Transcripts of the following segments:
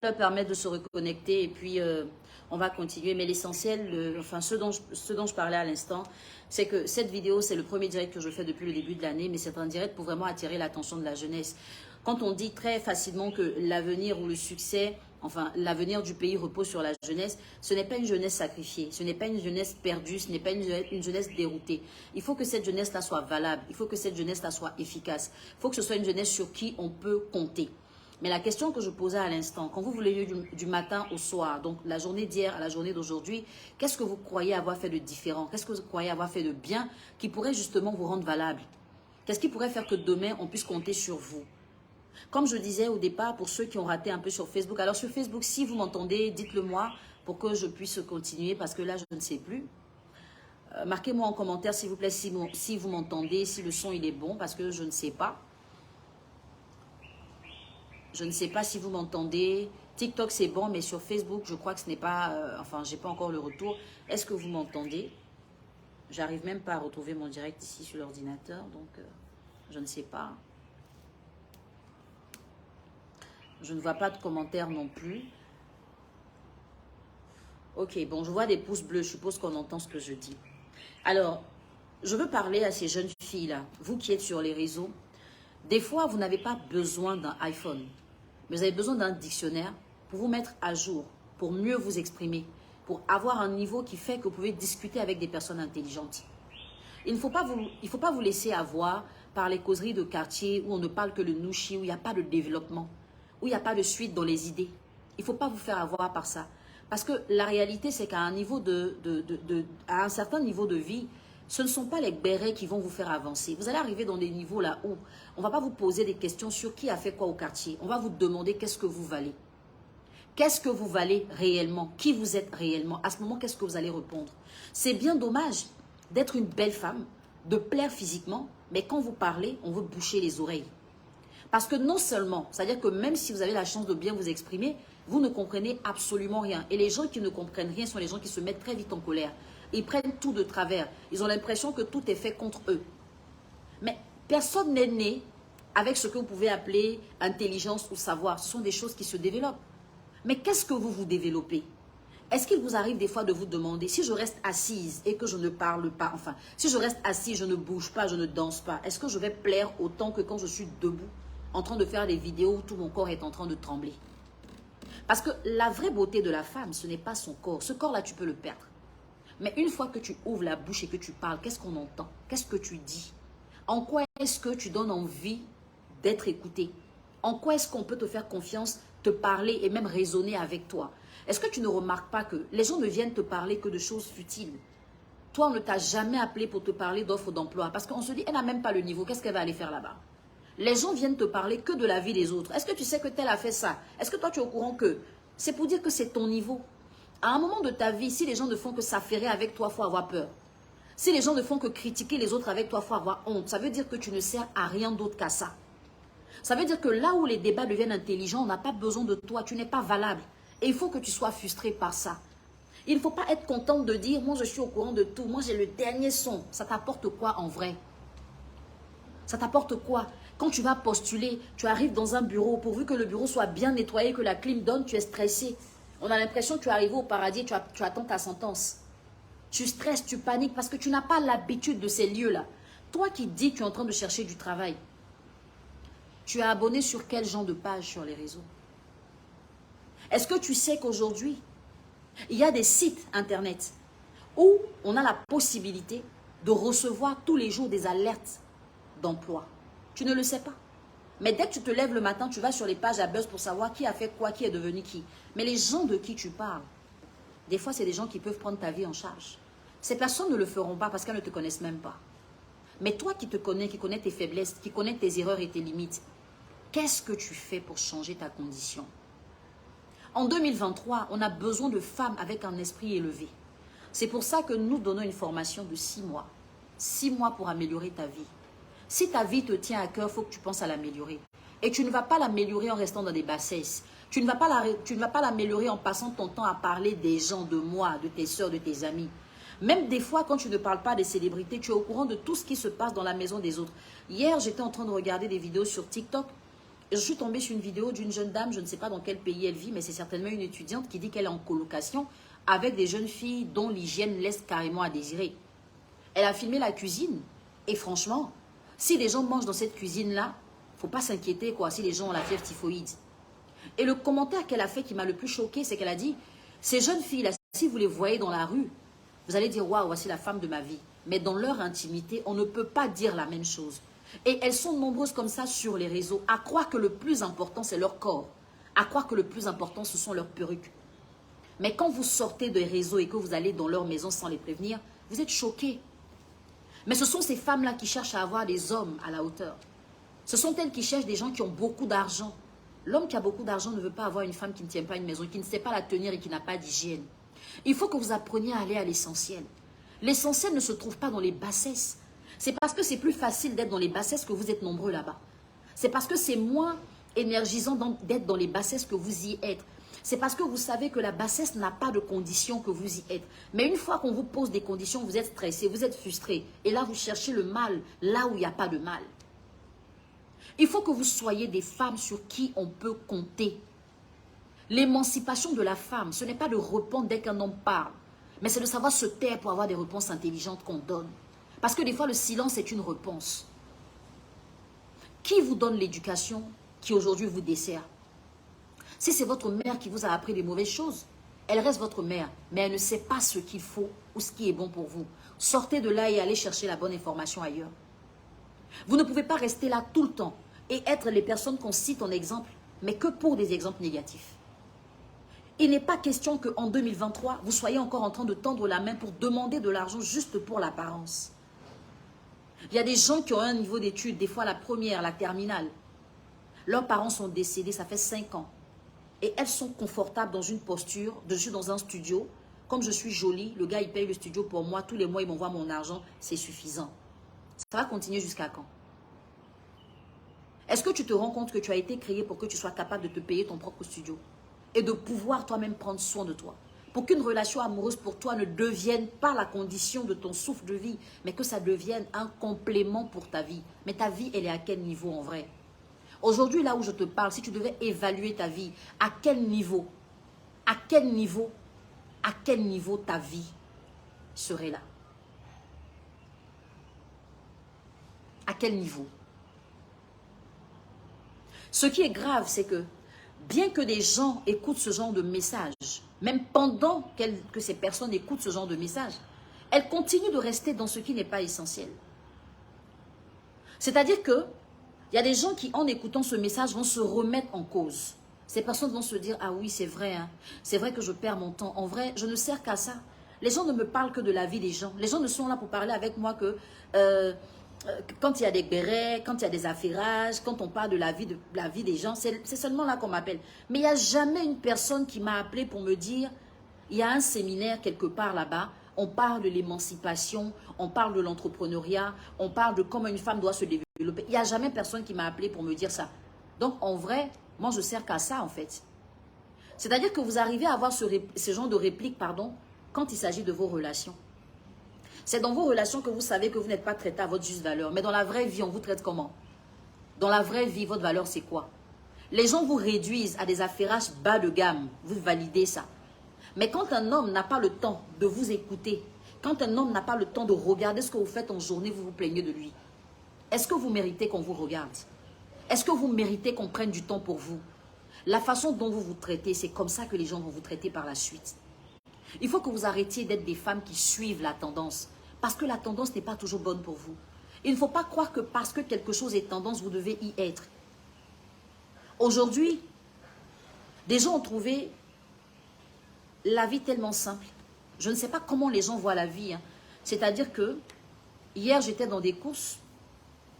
leur permettre de se reconnecter et puis on va continuer. Mais l'essentiel, enfin ce dont je parlais à l'instant, c'est que cette vidéo, c'est le premier direct que je fais depuis le début de l'année, mais c'est un direct pour vraiment attirer l'attention de la jeunesse. Quand on dit très facilement que l'avenir ou le succès, enfin l'avenir du pays repose sur la jeunesse, ce n'est pas une jeunesse sacrifiée, ce n'est pas une jeunesse perdue, ce n'est pas une jeunesse déroutée. Il faut que cette jeunesse-là soit valable, il faut que cette jeunesse-là soit efficace, il faut que ce soit une jeunesse sur qui on peut compter. Mais la question que je posais à l'instant, quand vous voulez du matin au soir, donc la journée d'hier à la journée d'aujourd'hui, qu'est-ce que vous croyez avoir fait de différent? Qu'est-ce que vous croyez avoir fait de bien qui pourrait justement vous rendre valable? Qu'est-ce qui pourrait faire que demain, on puisse compter sur vous? Comme je disais au départ, pour ceux qui ont raté un peu sur Facebook, alors sur Facebook, si vous m'entendez, dites-le moi pour que je puisse continuer parce que là, je ne sais plus. Marquez-moi en commentaire, s'il vous plaît, si vous m'entendez, si le son il est bon parce que je ne sais pas. Je ne sais pas si vous m'entendez. TikTok, c'est bon, mais sur Facebook, je crois que ce n'est pas... enfin, je n'ai pas encore le retour. Est-ce que vous m'entendez? J'arrive même pas à retrouver mon direct ici sur l'ordinateur, donc je ne sais pas. Je ne vois pas de commentaires non plus. Ok, bon, je vois des pouces bleus. Je suppose qu'on entend ce que je dis. Alors, je veux parler à ces jeunes filles-là. Vous qui êtes sur les réseaux, des fois, vous n'avez pas besoin d'un iPhone. Mais vous avez besoin d'un dictionnaire pour vous mettre à jour, pour mieux vous exprimer, pour avoir un niveau qui fait que vous pouvez discuter avec des personnes intelligentes. Il ne faut pas vous laisser avoir par les causeries de quartier où on ne parle que le nouchi, où il n'y a pas de développement, où il n'y a pas de suite dans les idées. Il ne faut pas vous faire avoir par ça. Parce que la réalité, c'est qu'à un certain niveau de vie, ce ne sont pas les bérets qui vont vous faire avancer. Vous allez arriver dans des niveaux là où on ne va pas vous poser des questions sur qui a fait quoi au quartier. On va vous demander qu'est-ce que vous valez. Qu'est-ce que vous valez réellement? Qui vous êtes réellement? À ce moment, qu'est-ce que vous allez répondre? C'est bien dommage d'être une belle femme, de plaire physiquement, mais quand vous parlez, on veut boucher les oreilles. Parce que non seulement, c'est-à-dire que même si vous avez la chance de bien vous exprimer, vous ne comprenez absolument rien. Et les gens qui ne comprennent rien sont les gens qui se mettent très vite en colère. Ils prennent tout de travers. Ils ont l'impression que tout est fait contre eux. Mais personne n'est né avec ce que vous pouvez appeler intelligence ou savoir. Ce sont des choses qui se développent. Mais qu'est-ce que vous développez? Est-ce qu'il vous arrive des fois de vous demander, si je reste assise et que je ne parle pas, enfin, si je reste assise, je ne bouge pas, je ne danse pas, est-ce que je vais plaire autant que quand je suis debout, en train de faire des vidéos où tout mon corps est en train de trembler? Parce que la vraie beauté de la femme, ce n'est pas son corps. Ce corps-là, tu peux le perdre. Mais une fois que tu ouvres la bouche et que tu parles, qu'est-ce qu'on entend? Qu'est-ce que tu dis? En quoi est-ce que tu donnes envie d'être écouté? En quoi est-ce qu'on peut te faire confiance, te parler et même raisonner avec toi? Est-ce que tu ne remarques pas que les gens ne viennent te parler que de choses futiles? Toi, on ne t'a jamais appelé pour te parler d'offres d'emploi parce qu'on se dit, elle n'a même pas le niveau, qu'est-ce qu'elle va aller faire là-bas? Les gens viennent te parler que de la vie des autres. Est-ce que tu sais que tel a fait ça? Est-ce que toi, tu es au courant que c'est pour dire que c'est ton niveau? À un moment de ta vie, si les gens ne font que s'affairer avec toi, il faut avoir peur. Si les gens ne font que critiquer les autres avec toi, il faut avoir honte. Ça veut dire que tu ne sers à rien d'autre qu'à ça. Ça veut dire que là où les débats deviennent intelligents, on n'a pas besoin de toi. Tu n'es pas valable. Et il faut que tu sois frustré par ça. Il ne faut pas être contente de dire, moi je suis au courant de tout. Moi j'ai le dernier son. Ça t'apporte quoi en vrai? Ça t'apporte quoi? Quand tu vas postuler, tu arrives dans un bureau, pourvu que le bureau soit bien nettoyé, que la clim donne, tu es stressé. On a l'impression que tu es arrivé au paradis, tu attends ta sentence. Tu stresses, tu paniques parce que tu n'as pas l'habitude de ces lieux-là. Toi qui dis que tu es en train de chercher du travail, tu es abonné sur quel genre de page sur les réseaux? Est-ce que tu sais qu'aujourd'hui, il y a des sites internet où on a la possibilité de recevoir tous les jours des alertes d'emploi? Tu ne le sais pas. Mais dès que tu te lèves le matin, tu vas sur les pages à buzz pour savoir qui a fait quoi, qui est devenu qui. Mais les gens de qui tu parles, des fois, c'est des gens qui peuvent prendre ta vie en charge. Ces personnes ne le feront pas parce qu'elles ne te connaissent même pas. Mais toi qui te connais, qui connais tes faiblesses, qui connais tes erreurs et tes limites, qu'est-ce que tu fais pour changer ta condition? En 2023, on a besoin de femmes avec un esprit élevé. C'est pour ça que nous donnons une formation de 6 mois. 6 mois pour améliorer ta vie. Si ta vie te tient à cœur, il faut que tu penses à l'améliorer. Et tu ne vas pas l'améliorer en restant dans des bassesses. Tu ne vas pas l'améliorer en passant ton temps à parler des gens, de moi, de tes soeurs, de tes amis. Même des fois, quand tu ne parles pas des célébrités, tu es au courant de tout ce qui se passe dans la maison des autres. Hier, j'étais en train de regarder des vidéos sur TikTok je suis tombée sur une vidéo d'une jeune dame, je ne sais pas dans quel pays elle vit, mais c'est certainement une étudiante qui dit qu'elle est en colocation avec des jeunes filles dont l'hygiène laisse carrément à désirer. Elle a filmé la cuisine et franchement, si les gens mangent dans cette cuisine-là, il ne faut pas s'inquiéter quoi, si les gens ont la fièvre typhoïde. Et le commentaire qu'elle a fait qui m'a le plus choqué, c'est qu'elle a dit, ces jeunes filles-là, si vous les voyez dans la rue, vous allez dire, waouh, voici la femme de ma vie. Mais dans leur intimité, on ne peut pas dire la même chose. Et elles sont nombreuses comme ça sur les réseaux, à croire que le plus important, c'est leur corps. À croire que le plus important, ce sont leurs perruques. Mais quand vous sortez des réseaux et que vous allez dans leur maison sans les prévenir, vous êtes choqués. Mais ce sont ces femmes-là qui cherchent à avoir des hommes à la hauteur. Ce sont elles qui cherchent des gens qui ont beaucoup d'argent. L'homme qui a beaucoup d'argent ne veut pas avoir une femme qui ne tient pas une maison, qui ne sait pas la tenir et qui n'a pas d'hygiène. Il faut que vous appreniez à aller à l'essentiel. L'essentiel ne se trouve pas dans les bassesses. C'est parce que c'est plus facile d'être dans les bassesses que vous êtes nombreux là-bas. C'est parce que c'est moins énergisant d'être dans les bassesses que vous y êtes. C'est parce que vous savez que la bassesse n'a pas de conditions que vous y êtes. Mais une fois qu'on vous pose des conditions, vous êtes stressé, vous êtes frustré. Et là, vous cherchez le mal, là où il n'y a pas de mal. Il faut que vous soyez des femmes sur qui on peut compter. L'émancipation de la femme, ce n'est pas de répondre dès qu'un homme parle, mais c'est de savoir se taire pour avoir des réponses intelligentes qu'on donne. Parce que des fois, le silence est une réponse. Qui vous donne l'éducation qui aujourd'hui vous dessert? Si c'est votre mère qui vous a appris des mauvaises choses, elle reste votre mère, mais elle ne sait pas ce qu'il faut ou ce qui est bon pour vous. Sortez de là et allez chercher la bonne information ailleurs. Vous ne pouvez pas rester là tout le temps et être les personnes qu'on cite en exemple, mais que pour des exemples négatifs. Il n'est pas question qu'en 2023, vous soyez encore en train de tendre la main pour demander de l'argent juste pour l'apparence. Il y a des gens qui ont un niveau d'études, des fois la première, la terminale. Leurs parents sont décédés, ça fait 5 ans. Et elles sont confortables dans une posture, je suis dans un studio. Comme je suis jolie, le gars il paye le studio pour moi, tous les mois il m'envoie mon argent, c'est suffisant. Ça va continuer jusqu'à quand? Est-ce que tu te rends compte que tu as été créé pour que tu sois capable de te payer ton propre studio et de pouvoir toi-même prendre soin de toi? Pour qu'une relation amoureuse pour toi ne devienne pas la condition de ton souffle de vie, mais que ça devienne un complément pour ta vie. Mais ta vie, elle est à quel niveau en vrai? Aujourd'hui, là où je te parle, si tu devais évaluer ta vie, à quel niveau ta vie serait là? À quel niveau? Ce qui est grave, c'est que bien que des gens écoutent ce genre de message, même pendant que ces personnes écoutent ce genre de message, elles continuent de rester dans ce qui n'est pas essentiel. C'est-à-dire que il y a des gens qui, en écoutant ce message, vont se remettre en cause. Ces personnes vont se dire, ah oui, c'est vrai, hein, c'est vrai que je perds mon temps. En vrai, je ne sers qu'à ça. Les gens ne me parlent que de la vie des gens. Les gens ne sont là pour parler avec moi que quand il y a des bérets, quand il y a des affairages, quand on parle de la vie des gens, c'est seulement là qu'on m'appelle. Mais il n'y a jamais une personne qui m'a appelé pour me dire, il y a un séminaire quelque part là-bas, on parle de l'émancipation, on parle de l'entrepreneuriat, on parle de comment une femme doit se développer. Il n'y a jamais personne qui m'a appelé pour me dire ça. Donc en vrai, moi je ne sers qu'à ça en fait. C'est-à-dire que vous arrivez à avoir ce genre de réplique, pardon, quand il s'agit de vos relations. C'est dans vos relations que vous savez que vous n'êtes pas traité à votre juste valeur. Mais dans la vraie vie, on vous traite comment? Dans la vraie vie, votre valeur, c'est quoi? Les gens vous réduisent à des affairages bas de gamme. Vous validez ça. Mais quand un homme n'a pas le temps de vous écouter, quand un homme n'a pas le temps de regarder ce que vous faites en journée, vous vous plaignez de lui. Est-ce que vous méritez qu'on vous regarde? Est-ce que vous méritez qu'on prenne du temps pour vous? La façon dont vous vous traitez, c'est comme ça que les gens vont vous traiter par la suite. Il faut que vous arrêtiez d'être des femmes qui suivent la tendance. Parce que la tendance n'est pas toujours bonne pour vous. Il ne faut pas croire que parce que quelque chose est tendance, vous devez y être. Aujourd'hui, des gens ont trouvé la vie tellement simple. Je ne sais pas comment les gens voient la vie. Hein. C'est-à-dire que hier, j'étais dans des courses.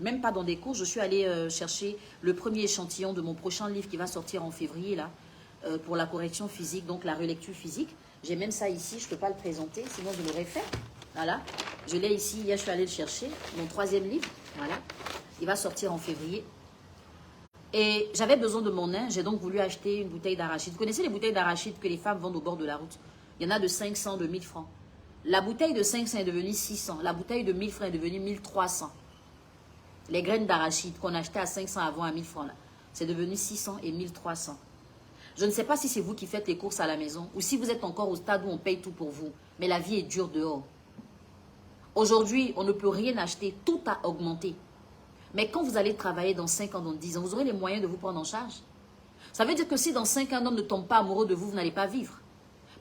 Même pas dans des courses. Je suis allée chercher le premier échantillon de mon prochain livre qui va sortir en février là, pour la correction physique, donc la relecture physique. J'ai même ça ici. Je ne peux pas le présenter, sinon je l'aurais fait. Voilà, je l'ai ici, hier je suis allée le chercher, mon 3e livre, voilà, il va sortir en février. Et j'avais besoin de mon nain, j'ai donc voulu acheter une bouteille d'arachide. Vous connaissez les bouteilles d'arachide que les femmes vendent au bord de la route? Il y en a de 500, de 1000 francs. La bouteille de 500 est devenue 600, la bouteille de 1000 francs est devenue 1300. Les graines d'arachide qu'on achetait à 500 avant à 1000 francs là. c'est devenu 600 et 1300. Je ne sais pas si c'est vous qui faites les courses à la maison ou si vous êtes encore au stade où on paye tout pour vous. Mais la vie est dure dehors. Aujourd'hui, on ne peut rien acheter. Tout a augmenté. Mais quand vous allez travailler dans 5 ans, dans 10 ans, vous aurez les moyens de vous prendre en charge. Ça veut dire que si dans 5 ans, un homme ne tombe pas amoureux de vous, vous n'allez pas vivre.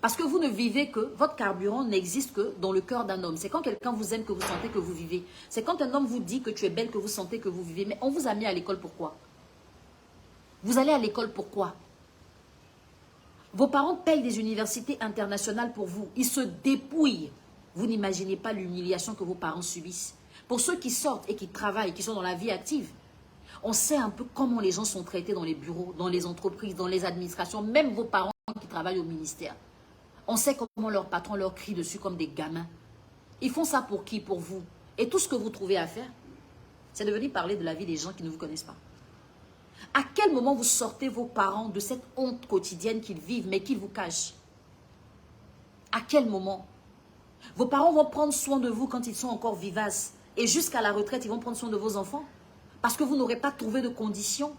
Parce que vous ne vivez que, votre carburant n'existe que dans le cœur d'un homme. C'est quand quelqu'un vous aime que vous sentez que vous vivez. C'est quand un homme vous dit que tu es belle que vous sentez que vous vivez. Mais on vous a mis à l'école pourquoi? Vous allez à l'école pourquoi? Vos parents payent des universités internationales pour vous. Ils se dépouillent. Vous n'imaginez pas l'humiliation que vos parents subissent. Pour ceux qui sortent et qui travaillent, qui sont dans la vie active, on sait un peu comment les gens sont traités dans les bureaux, dans les entreprises, dans les administrations, même vos parents qui travaillent au ministère. On sait comment leurs patrons leur crient dessus comme des gamins. Ils font ça pour qui? Pour vous. Et tout ce que vous trouvez à faire, c'est de venir parler de la vie des gens qui ne vous connaissent pas. À quel moment vous sortez vos parents de cette honte quotidienne qu'ils vivent, mais qu'ils vous cachent? À quel moment? Vos parents vont prendre soin de vous quand ils sont encore vivaces. Et jusqu'à la retraite, ils vont prendre soin de vos enfants. Parce que vous n'aurez pas trouvé de conditions.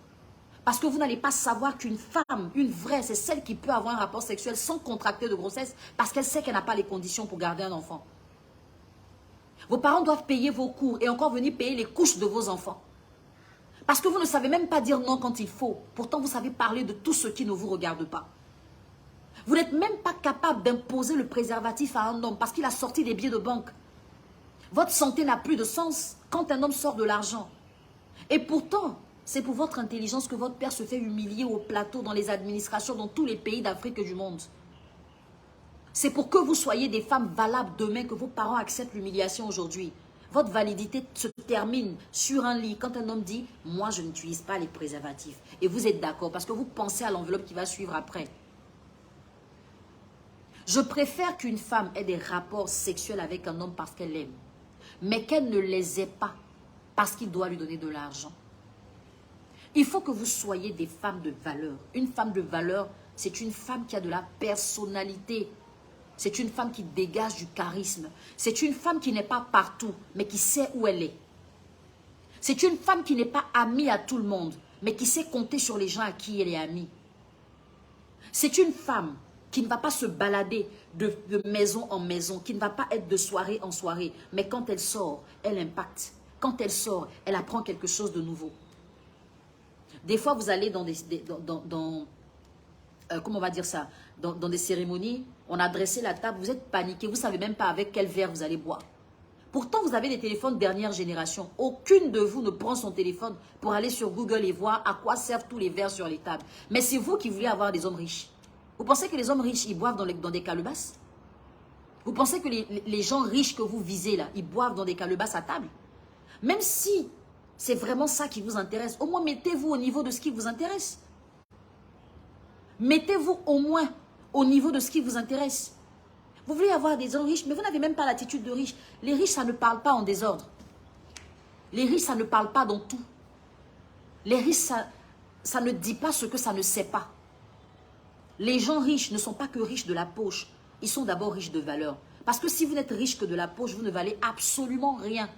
Parce que vous n'allez pas savoir qu'une femme, une vraie, c'est celle qui peut avoir un rapport sexuel sans contracter de grossesse. Parce qu'elle sait qu'elle n'a pas les conditions pour garder un enfant. Vos parents doivent payer vos cours et encore venir payer les couches de vos enfants. Parce que vous ne savez même pas dire non quand il faut. Pourtant, vous savez parler de tout ce qui ne vous regarde pas. Vous n'êtes même pas capable d'imposer le préservatif à un homme parce qu'il a sorti des billets de banque. Votre santé n'a plus de sens quand un homme sort de l'argent. Et pourtant, c'est pour votre intelligence que votre père se fait humilier au plateau, dans les administrations, dans tous les pays d'Afrique et du monde. C'est pour que vous soyez des femmes valables demain que vos parents acceptent l'humiliation aujourd'hui. Votre validité se termine sur un lit quand un homme dit « Moi, je n'utilise pas les préservatifs ». Et vous êtes d'accord parce que vous pensez à l'enveloppe qui va suivre après. Je préfère qu'une femme ait des rapports sexuels avec un homme parce qu'elle l'aime, mais qu'elle ne les ait pas parce qu'il doit lui donner de l'argent. Il faut que vous soyez des femmes de valeur. Une femme de valeur, c'est une femme qui a de la personnalité. C'est une femme qui dégage du charisme. C'est une femme qui n'est pas partout, mais qui sait où elle est. C'est une femme qui n'est pas amie à tout le monde, mais qui sait compter sur les gens à qui elle est amie. C'est une femme qui ne va pas se balader de maison en maison, qui ne va pas être de soirée en soirée, mais quand elle sort, elle impacte. Quand elle sort, elle apprend quelque chose de nouveau. Des fois, vous allez dans comment on va dire ça, dans des cérémonies, on a dressé la table, vous êtes paniqué, vous ne savez même pas avec quel verre vous allez boire. Pourtant, vous avez des téléphones dernière génération. Aucune de vous ne prend son téléphone pour aller sur Google et voir à quoi servent tous les verres sur les tables. Mais c'est vous qui voulez avoir des hommes riches. Vous pensez que les hommes riches, ils boivent dans des calebasses? Vous pensez que les gens riches que vous visez là, ils boivent dans des calebasses à table? Même si c'est vraiment ça qui vous intéresse, au moins mettez-vous au niveau de ce qui vous intéresse. Mettez-vous au moins au niveau de ce qui vous intéresse. Vous voulez avoir des hommes riches, mais vous n'avez même pas l'attitude de riche. Les riches, ça ne parle pas en désordre. Les riches, ça ne parle pas dans tout. Les riches, ça ne dit pas ce que ça ne sait pas. Les gens riches ne sont pas que riches de la poche. Ils sont d'abord riches de valeur. Parce que si vous n'êtes riche que de la poche, vous ne valez absolument rien.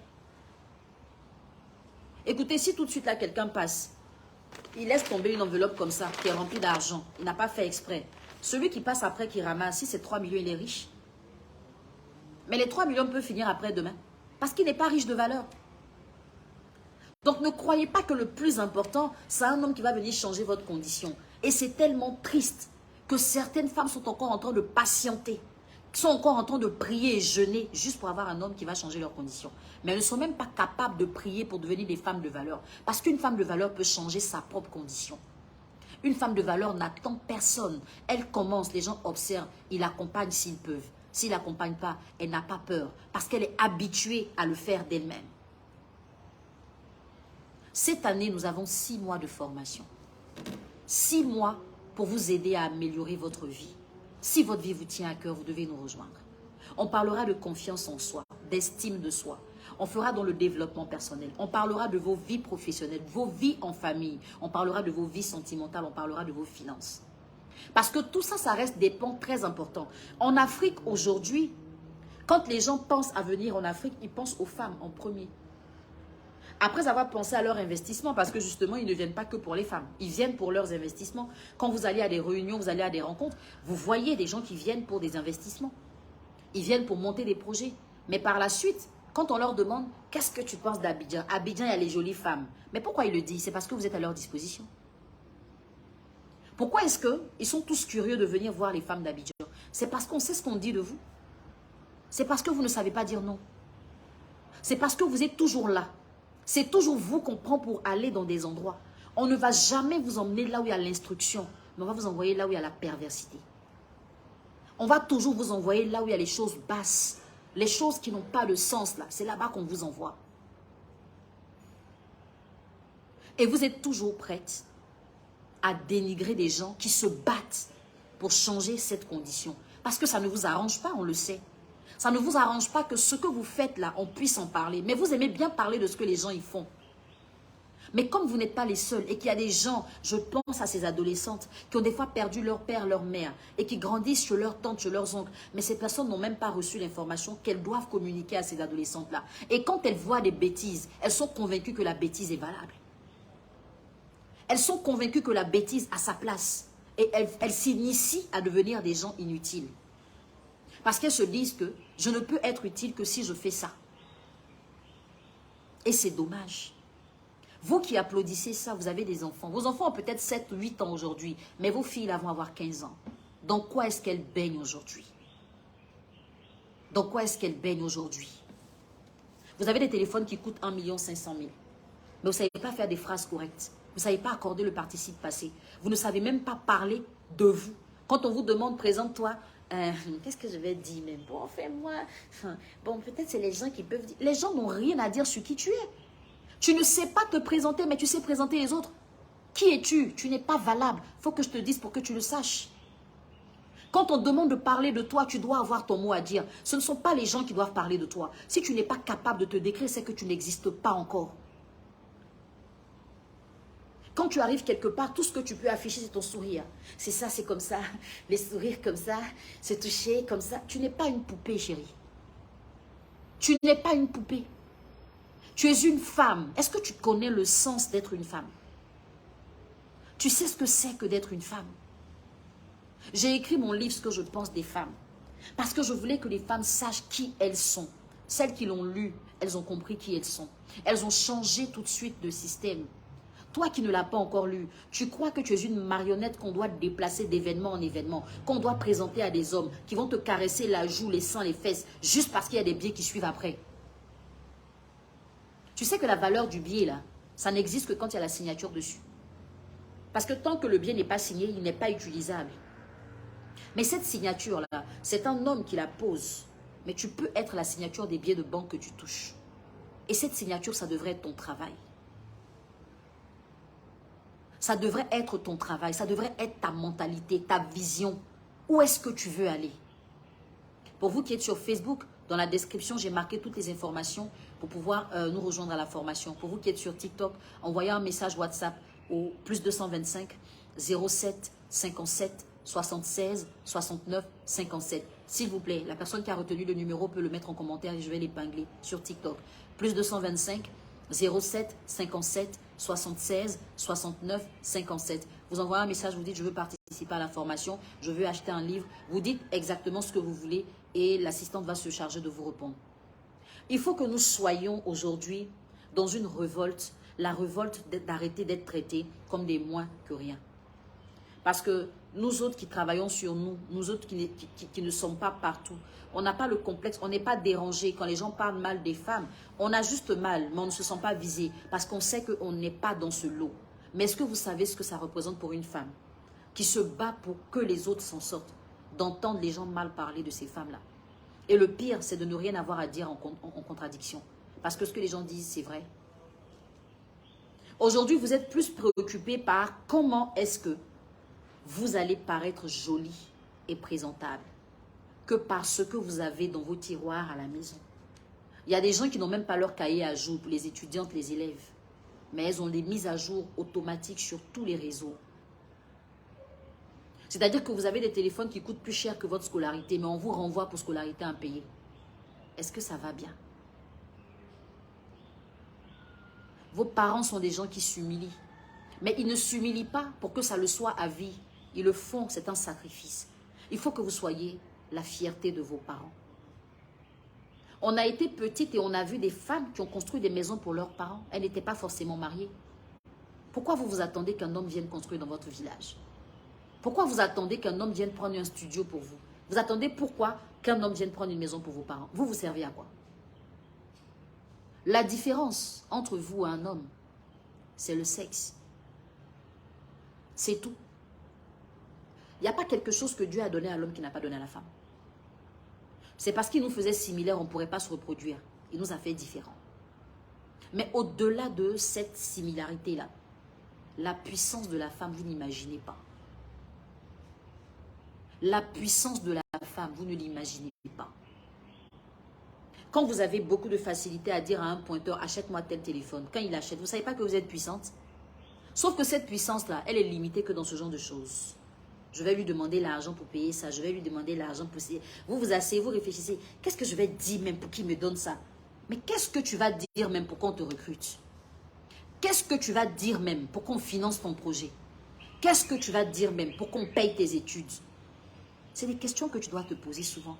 Écoutez, si tout de suite là, quelqu'un passe, il laisse tomber une enveloppe comme ça, qui est remplie d'argent. Il n'a pas fait exprès. Celui qui passe après, qui ramasse, si c'est 3 millions, il est riche. Mais les 3 millions peuvent finir après demain. Parce qu'il n'est pas riche de valeur. Donc ne croyez pas que le plus important, c'est un homme qui va venir changer votre condition. Et c'est tellement triste que certaines femmes sont encore en train de patienter, sont encore en train de prier et jeûner juste pour avoir un homme qui va changer leurs conditions. Mais elles ne sont même pas capables de prier pour devenir des femmes de valeur. Parce qu'une femme de valeur peut changer sa propre condition. Une femme de valeur n'attend personne. Elle commence, les gens observent, ils l'accompagnent s'ils peuvent. S'ils ne l'accompagnent pas, elle n'a pas peur. Parce qu'elle est habituée à le faire d'elle-même. Cette année, nous avons 6 mois de formation. 6 mois pour vous aider à améliorer votre vie. Si votre vie vous tient à cœur, vous devez nous rejoindre. On parlera de confiance en soi, d'estime de soi. On fera dans le développement personnel. On parlera de vos vies professionnelles, vos vies en famille. On parlera de vos vies sentimentales, on parlera de vos finances. Parce que tout ça, ça reste des pans très importants. En Afrique, aujourd'hui, quand les gens pensent à venir en Afrique, ils pensent aux femmes en premier. Après avoir pensé à leur investissement, parce que justement, ils ne viennent pas que pour les femmes. Ils viennent pour leurs investissements. Quand vous allez à des réunions, vous allez à des rencontres, vous voyez des gens qui viennent pour des investissements. Ils viennent pour monter des projets. Mais par la suite, quand on leur demande, qu'est-ce que tu penses d'Abidjan? Abidjan, il y a les jolies femmes. Mais pourquoi ils le disent? C'est parce que vous êtes à leur disposition. Pourquoi est-ce qu'ils sont tous curieux de venir voir les femmes d'Abidjan? C'est parce qu'on sait ce qu'on dit de vous. C'est parce que vous ne savez pas dire non. C'est parce que vous êtes toujours là. C'est toujours vous qu'on prend pour aller dans des endroits. On ne va jamais vous emmener là où il y a l'instruction, mais on va vous envoyer là où il y a la perversité. On va toujours vous envoyer là où il y a les choses basses, les choses qui n'ont pas de sens là. C'est là-bas qu'on vous envoie. Et vous êtes toujours prête à dénigrer des gens qui se battent pour changer cette condition. Parce que ça ne vous arrange pas, on le sait. Ça ne vous arrange pas que ce que vous faites là, on puisse en parler. Mais vous aimez bien parler de ce que les gens y font. Mais comme vous n'êtes pas les seuls et qu'il y a des gens, je pense à ces adolescentes qui ont des fois perdu leur père, leur mère et qui grandissent chez leurs tantes, chez leurs oncles. Mais ces personnes n'ont même pas reçu l'information qu'elles doivent communiquer à ces adolescentes-là. Et quand elles voient des bêtises, elles sont convaincues que la bêtise est valable. Elles sont convaincues que la bêtise a sa place. Et elles s'initient à devenir des gens inutiles. Parce qu'elles se disent que je ne peux être utile que si je fais ça. Et c'est dommage. Vous qui applaudissez ça, vous avez des enfants. Vos enfants ont peut-être 7 ou 8 ans aujourd'hui, mais vos filles là vont avoir 15 ans. Dans quoi est-ce qu'elles baignent aujourd'hui? Dans quoi est-ce qu'elles baignent aujourd'hui? Vous avez des téléphones qui coûtent 1 500 000. Mais vous ne savez pas faire des phrases correctes. Vous ne savez pas accorder le participe passé. Vous ne savez même pas parler de vous. Quand on vous demande, présente-toi, qu'est-ce que je vais dire même? Bon, fais-moi. Bon, peut-être c'est les gens qui peuvent dire. Les gens n'ont rien à dire sur qui tu es. Tu ne sais pas te présenter, mais tu sais présenter les autres. Qui es-tu? Tu n'es pas valable. Il faut que je te dise pour que tu le saches. Quand on demande de parler de toi, tu dois avoir ton mot à dire. Ce ne sont pas les gens qui doivent parler de toi. Si tu n'es pas capable de te décrire, c'est que tu n'existes pas encore. Quand tu arrives quelque part, tout ce que tu peux afficher, c'est ton sourire. C'est ça, c'est comme ça. Les sourires comme ça, se toucher comme ça. Tu n'es pas une poupée, chérie. Tu n'es pas une poupée. Tu es une femme. Est-ce que tu connais le sens d'être une femme? Tu sais ce que c'est que d'être une femme? J'ai écrit mon livre, ce que je pense des femmes. Parce que je voulais que les femmes sachent qui elles sont. Celles qui l'ont lu, elles ont compris qui elles sont. Elles ont changé tout de suite de système. Toi qui ne l'as pas encore lu, tu crois que tu es une marionnette qu'on doit déplacer d'événement en événement, qu'on doit présenter à des hommes qui vont te caresser la joue, les seins, les fesses, juste parce qu'il y a des billets qui suivent après. Tu sais que la valeur du billet, là, ça n'existe que quand il y a la signature dessus. Parce que tant que le billet n'est pas signé, il n'est pas utilisable. Mais cette signature-là, c'est un homme qui la pose. Mais tu peux être la signature des billets de banque que tu touches. Et cette signature, ça devrait être ton travail. Ça devrait être ton travail, ça devrait être ta mentalité, ta vision. Où est-ce que tu veux aller? Pour vous qui êtes sur Facebook, dans la description, j'ai marqué toutes les informations pour pouvoir nous rejoindre à la formation. Pour vous qui êtes sur TikTok, envoyez un message WhatsApp au +225 07 57 76 69 57. S'il vous plaît, la personne qui a retenu le numéro peut le mettre en commentaire et je vais l'épingler sur TikTok. +225 07 57 76 69 57. Vous envoyez un message, vous dites je veux participer à la formation, je veux acheter un livre. Vous dites exactement ce que vous voulez et l'assistante va se charger de vous répondre. Il faut que nous soyons aujourd'hui dans une révolte, la révolte d'arrêter d'être traités comme des moins que rien. Parce que nous autres qui travaillons sur nous, nous autres qui ne sommes pas partout, on n'a pas le complexe, on n'est pas dérangé. Quand les gens parlent mal des femmes, on a juste mal, mais on ne se sent pas visé parce qu'on sait qu'on n'est pas dans ce lot. Mais est-ce que vous savez ce que ça représente pour une femme qui se bat pour que les autres s'en sortent, d'entendre les gens mal parler de ces femmes-là? Et le pire, c'est de ne rien avoir à dire en contradiction. Parce que ce que les gens disent, c'est vrai. Aujourd'hui, vous êtes plus préoccupés par comment est-ce que vous allez paraître jolie et présentable que par ce que vous avez dans vos tiroirs à la maison. Il y a des gens qui n'ont même pas leur cahier à jour, les étudiantes, les élèves. Mais elles ont des mises à jour automatiques sur tous les réseaux. C'est-à-dire que vous avez des téléphones qui coûtent plus cher que votre scolarité, mais on vous renvoie pour scolarité impayée. Est-ce que ça va bien? Vos parents sont des gens qui s'humilient. Mais ils ne s'humilient pas pour que ça le soit à vie. Ils le font, c'est un sacrifice. Il faut que vous soyez la fierté de vos parents. On a été petite et on a vu des femmes qui ont construit des maisons pour leurs parents. Elles n'étaient pas forcément mariées. Pourquoi vous vous attendez qu'un homme vienne construire dans votre village? Pourquoi vous attendez qu'un homme vienne prendre un studio pour vous? Vous attendez pourquoi qu'un homme vienne prendre une maison pour vos parents? Vous vous servez à quoi? La différence entre vous et un homme, c'est le sexe. C'est tout. Il n'y a pas quelque chose que Dieu a donné à l'homme qu'il n'a pas donné à la femme. C'est parce qu'il nous faisait similaires, on ne pourrait pas se reproduire. Il nous a fait différents. Mais au-delà de cette similarité-là, la puissance de la femme, vous n'imaginez pas. La puissance de la femme, vous ne l'imaginez pas. Quand vous avez beaucoup de facilité à dire à un pointeur, achète-moi tel téléphone, quand il achète, vous ne savez pas que vous êtes puissante? Sauf que cette puissance-là, elle est limitée que dans ce genre de choses. Je vais lui demander l'argent pour payer ça, je vais lui demander l'argent pour... Vous vous asseyez, vous réfléchissez, qu'est-ce que je vais dire même pour qu'il me donne ça? Mais qu'est-ce que tu vas dire même pour qu'on te recrute? Qu'est-ce que tu vas dire même pour qu'on finance ton projet? Qu'est-ce que tu vas dire même pour qu'on paye tes études? C'est des questions que tu dois te poser souvent.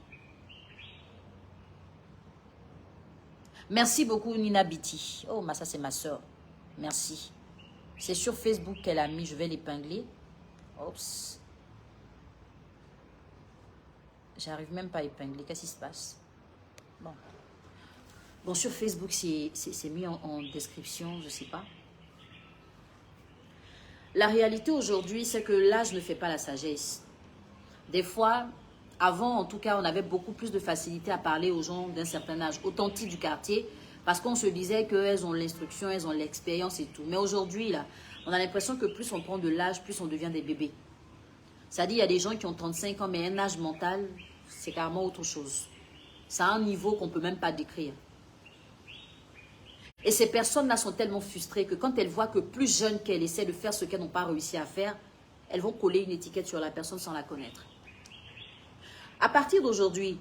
Merci beaucoup Nina Biti. Oh, ça c'est ma soeur. Merci. C'est sur Facebook qu'elle a mis, je vais l'épingler. Oups. J'arrive même pas à épingler. Qu'est-ce qui se passe? Bon, sur Facebook, c'est mis en description, je ne sais pas. La réalité aujourd'hui, c'est que l'âge ne fait pas la sagesse. Des fois, avant, en tout cas, on avait beaucoup plus de facilité à parler aux gens d'un certain âge, authentiques du quartier, parce qu'on se disait qu'elles ont l'instruction, elles ont l'expérience et tout. Mais aujourd'hui, là, on a l'impression que plus on prend de l'âge, plus on devient des bébés. C'est-à-dire, il y a des gens qui ont 35 ans, mais un âge mental, c'est carrément autre chose. C'est à un niveau qu'on ne peut même pas décrire. Et ces personnes-là sont tellement frustrées que quand elles voient que plus jeune qu'elles essaient de faire ce qu'elles n'ont pas réussi à faire, elles vont coller une étiquette sur la personne sans la connaître. À partir d'aujourd'hui,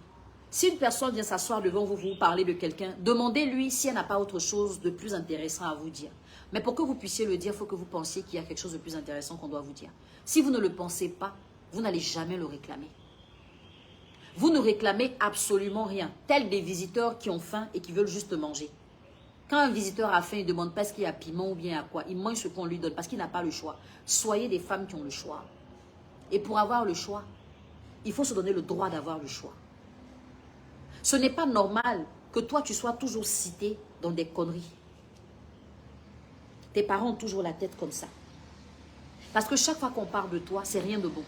si une personne vient s'asseoir devant vous, vous parlez de quelqu'un, demandez-lui si elle n'a pas autre chose de plus intéressant à vous dire. Mais pour que vous puissiez le dire, il faut que vous pensiez qu'il y a quelque chose de plus intéressant qu'on doit vous dire. Si vous ne le pensez pas, vous n'allez jamais le réclamer. Vous ne réclamez absolument rien, tels des visiteurs qui ont faim et qui veulent juste manger. Quand un visiteur a faim, il ne demande pas ce qu'il y a piment ou bien à quoi. Il mange ce qu'on lui donne parce qu'il n'a pas le choix. Soyez des femmes qui ont le choix. Et pour avoir le choix, il faut se donner le droit d'avoir le choix. Ce n'est pas normal que toi, tu sois toujours cité dans des conneries. Tes parents ont toujours la tête comme ça. Parce que chaque fois qu'on parle de toi, c'est rien de bon.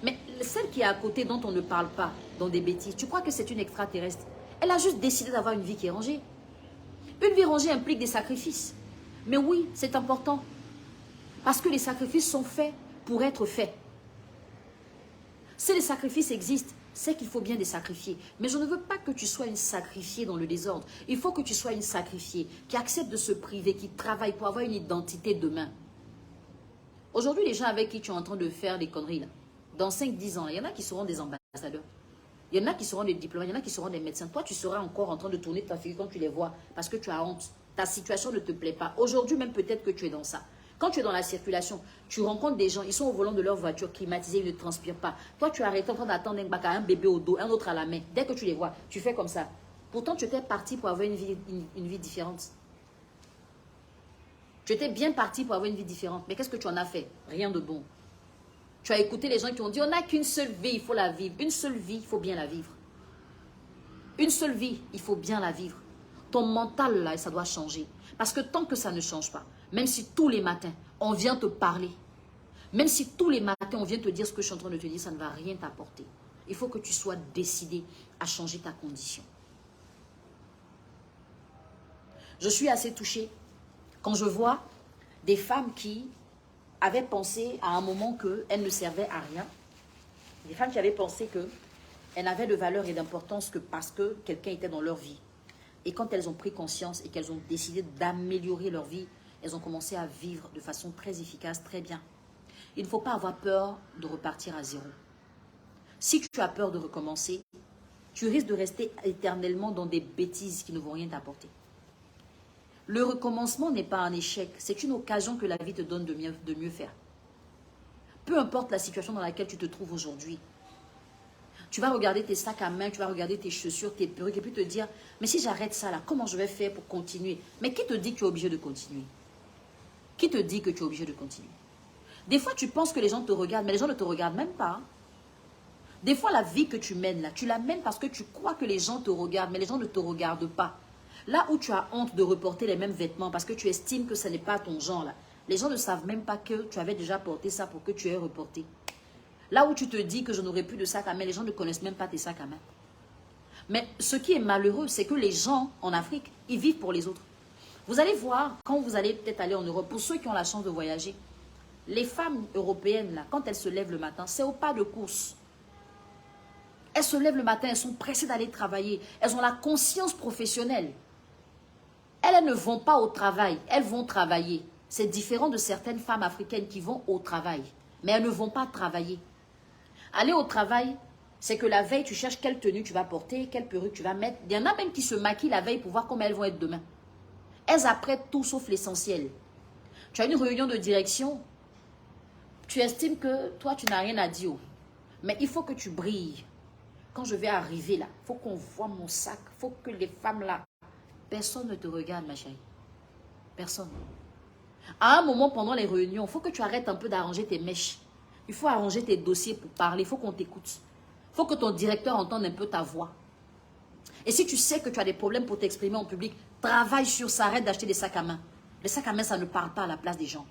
Mais celle qui est à côté dont on ne parle pas, dans des bêtises, tu crois que c'est une extraterrestre? Elle a juste décidé d'avoir une vie qui est rangée. Une vie rangée implique des sacrifices. Mais oui, c'est important. Parce que les sacrifices sont faits pour être faits. Si les sacrifices existent, c'est qu'il faut bien les sacrifier. Mais je ne veux pas que tu sois une sacrifiée dans le désordre. Il faut que tu sois une sacrifiée qui accepte de se priver, qui travaille pour avoir une identité demain. Aujourd'hui, les gens avec qui tu es en train de faire des conneries, là, dans 5-10 ans, il y en a qui seront des ambassadeurs. Il y en a qui seront des diplomates, il y en a qui seront des médecins. Toi, tu seras encore en train de tourner ta figure quand tu les vois parce que tu as honte. Ta situation ne te plaît pas. Aujourd'hui, même peut-être que tu es dans ça. Quand tu es dans la circulation, tu rencontres des gens, ils sont au volant de leur voiture climatisée, ils ne transpirent pas. Toi, tu es arrêté en train d'attendre un bébé au dos, un autre à la main. Dès que tu les vois, tu fais comme ça. Pourtant, tu étais parti pour avoir une vie différente. Tu étais bien parti pour avoir une vie différente. Mais qu'est-ce que tu en as fait? Rien de bon. Tu as écouté les gens qui ont dit, on n'a qu'une seule vie, il faut la vivre. Une seule vie, il faut bien la vivre. Une seule vie, il faut bien la vivre. Ton mental, là, ça doit changer. Parce que tant que ça ne change pas, même si tous les matins, on vient te parler, même si tous les matins, on vient te dire ce que je suis en train de te dire, ça ne va rien t'apporter. Il faut que tu sois décidé à changer ta condition. Je suis assez touchée quand je vois des femmes qui avaient pensé à un moment qu'elles ne servaient à rien. Des femmes qui avaient pensé qu'elles n'avaient de valeur et d'importance que parce que quelqu'un était dans leur vie. Et quand elles ont pris conscience et qu'elles ont décidé d'améliorer leur vie, elles ont commencé à vivre de façon très efficace, très bien. Il ne faut pas avoir peur de repartir à zéro. Si tu as peur de recommencer, tu risques de rester éternellement dans des bêtises qui ne vont rien t'apporter. Le recommencement n'est pas un échec. C'est une occasion que la vie te donne de mieux faire. Peu importe la situation dans laquelle tu te trouves aujourd'hui. Tu vas regarder tes sacs à main, tu vas regarder tes chaussures, tes perruques et puis te dire, mais si j'arrête ça là, comment je vais faire pour continuer? Mais qui te dit que tu es obligé de continuer? Qui te dit que tu es obligé de continuer? Des fois, tu penses que les gens te regardent, mais les gens ne te regardent même pas. Des fois, la vie que tu mènes là, tu la mènes parce que tu crois que les gens te regardent, mais les gens ne te regardent pas. Là où tu as honte de reporter les mêmes vêtements parce que tu estimes que ce n'est pas ton genre là, les gens ne savent même pas que tu avais déjà porté ça pour que tu aies reporté. Là où tu te dis que je n'aurai plus de sac à main, les gens ne connaissent même pas tes sacs à main. Mais ce qui est malheureux, c'est que les gens en Afrique, ils vivent pour les autres. Vous allez voir, quand vous allez peut-être aller en Europe, pour ceux qui ont la chance de voyager, les femmes européennes, là, quand elles se lèvent le matin, c'est au pas de course. Elles se lèvent le matin, elles sont pressées d'aller travailler. Elles ont la conscience professionnelle. Elles ne vont pas au travail, elles vont travailler. C'est différent de certaines femmes africaines qui vont au travail, mais elles ne vont pas travailler. Aller au travail, c'est que la veille, tu cherches quelle tenue tu vas porter, quelle perruque tu vas mettre. Il y en a même qui se maquillent la veille pour voir comment elles vont être demain. Elles apprêtent tout sauf l'essentiel. Tu as une réunion de direction, tu estimes que toi, tu n'as rien à dire. Mais il faut que tu brilles. Quand je vais arriver là, il faut qu'on voit mon sac. Il faut que les femmes là, personne ne te regarde, ma chérie. Personne. À un moment pendant les réunions, il faut que tu arrêtes un peu d'arranger tes mèches. Il faut arranger tes dossiers pour parler. Il faut qu'on t'écoute. Il faut que ton directeur entende un peu ta voix. Et si tu sais que tu as des problèmes pour t'exprimer en public, travaille sur ça. Arrête d'acheter des sacs à main. Les sacs à main, ça ne parle pas à la place des gens.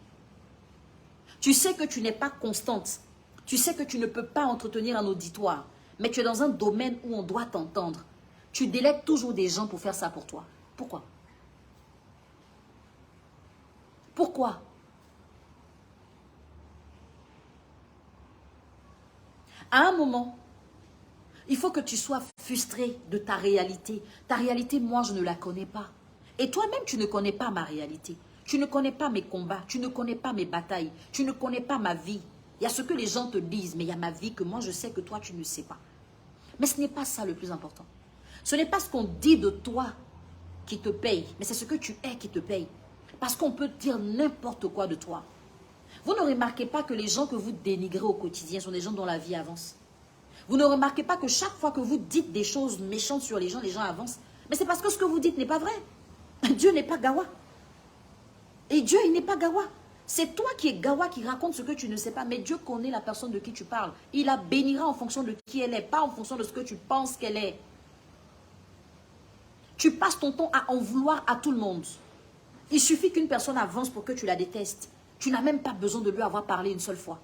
Tu sais que tu n'es pas constante. Tu sais que tu ne peux pas entretenir un auditoire. Mais tu es dans un domaine où on doit t'entendre. Tu délègues toujours des gens pour faire ça pour toi. Pourquoi? Pourquoi? À un moment, il faut que tu sois frustré de ta réalité. Ta réalité, moi, je ne la connais pas. Et toi-même, tu ne connais pas ma réalité. Tu ne connais pas mes combats. Tu ne connais pas mes batailles. Tu ne connais pas ma vie. Il y a ce que les gens te disent, mais il y a ma vie que moi, je sais que toi, tu ne sais pas. Mais ce n'est pas ça le plus important. Ce n'est pas ce qu'on dit de toi qui te paye, mais c'est ce que tu es qui te paye. Parce qu'on peut dire n'importe quoi de toi. Vous ne remarquez pas que les gens que vous dénigrez au quotidien sont des gens dont la vie avance. Vous ne remarquez pas que chaque fois que vous dites des choses méchantes sur les gens avancent. Mais c'est parce que ce que vous dites n'est pas vrai. Dieu n'est pas gawa. Et Dieu, il n'est pas gawa. C'est toi qui es gawa qui raconte ce que tu ne sais pas. Mais Dieu connaît la personne de qui tu parles. Il la bénira en fonction de qui elle est, pas en fonction de ce que tu penses qu'elle est. Tu passes ton temps à en vouloir à tout le monde. Il suffit qu'une personne avance pour que tu la détestes. Tu n'as même pas besoin de lui avoir parlé une seule fois.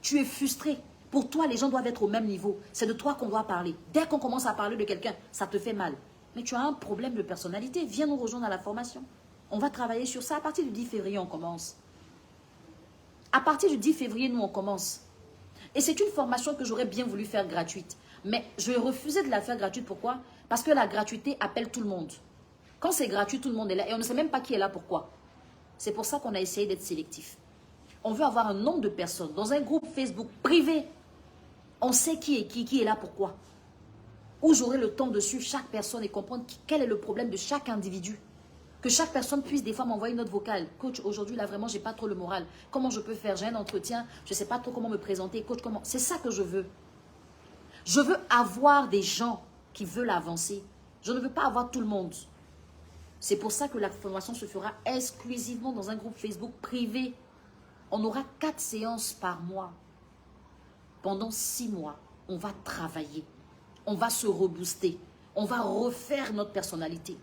Tu es frustré. Pour toi, les gens doivent être au même niveau. C'est de toi qu'on doit parler. Dès qu'on commence à parler de quelqu'un, ça te fait mal. Mais tu as un problème de personnalité. Viens nous rejoindre à la formation. On va travailler sur ça. À partir du 10 février, on commence. À partir du 10 février, nous, on commence. Et c'est une formation que j'aurais bien voulu faire gratuite. Mais je refusais de la faire gratuite. Pourquoi? Parce que la gratuité appelle tout le monde. Quand c'est gratuit, tout le monde est là. Et on ne sait même pas qui est là, pourquoi. C'est pour ça qu'on a essayé d'être sélectif. On veut avoir un nombre de personnes dans un groupe Facebook privé. On sait qui est là, pourquoi. Où j'aurai le temps de suivre chaque personne et comprendre quel est le problème de chaque individu. Que chaque personne puisse des fois m'envoyer une note vocale. Coach, aujourd'hui, là, vraiment, j'ai pas trop le moral. Comment je peux faire? J'ai un entretien, je ne sais pas trop comment me présenter. Coach, comment? C'est ça que je veux. Je veux avoir des gens qui veulent avancer. Je ne veux pas avoir tout le monde. C'est pour ça que la formation se fera exclusivement dans un groupe Facebook privé. On aura 4 séances par mois. Pendant 6 mois, on va travailler. On va se rebooster. On va refaire notre personnalité.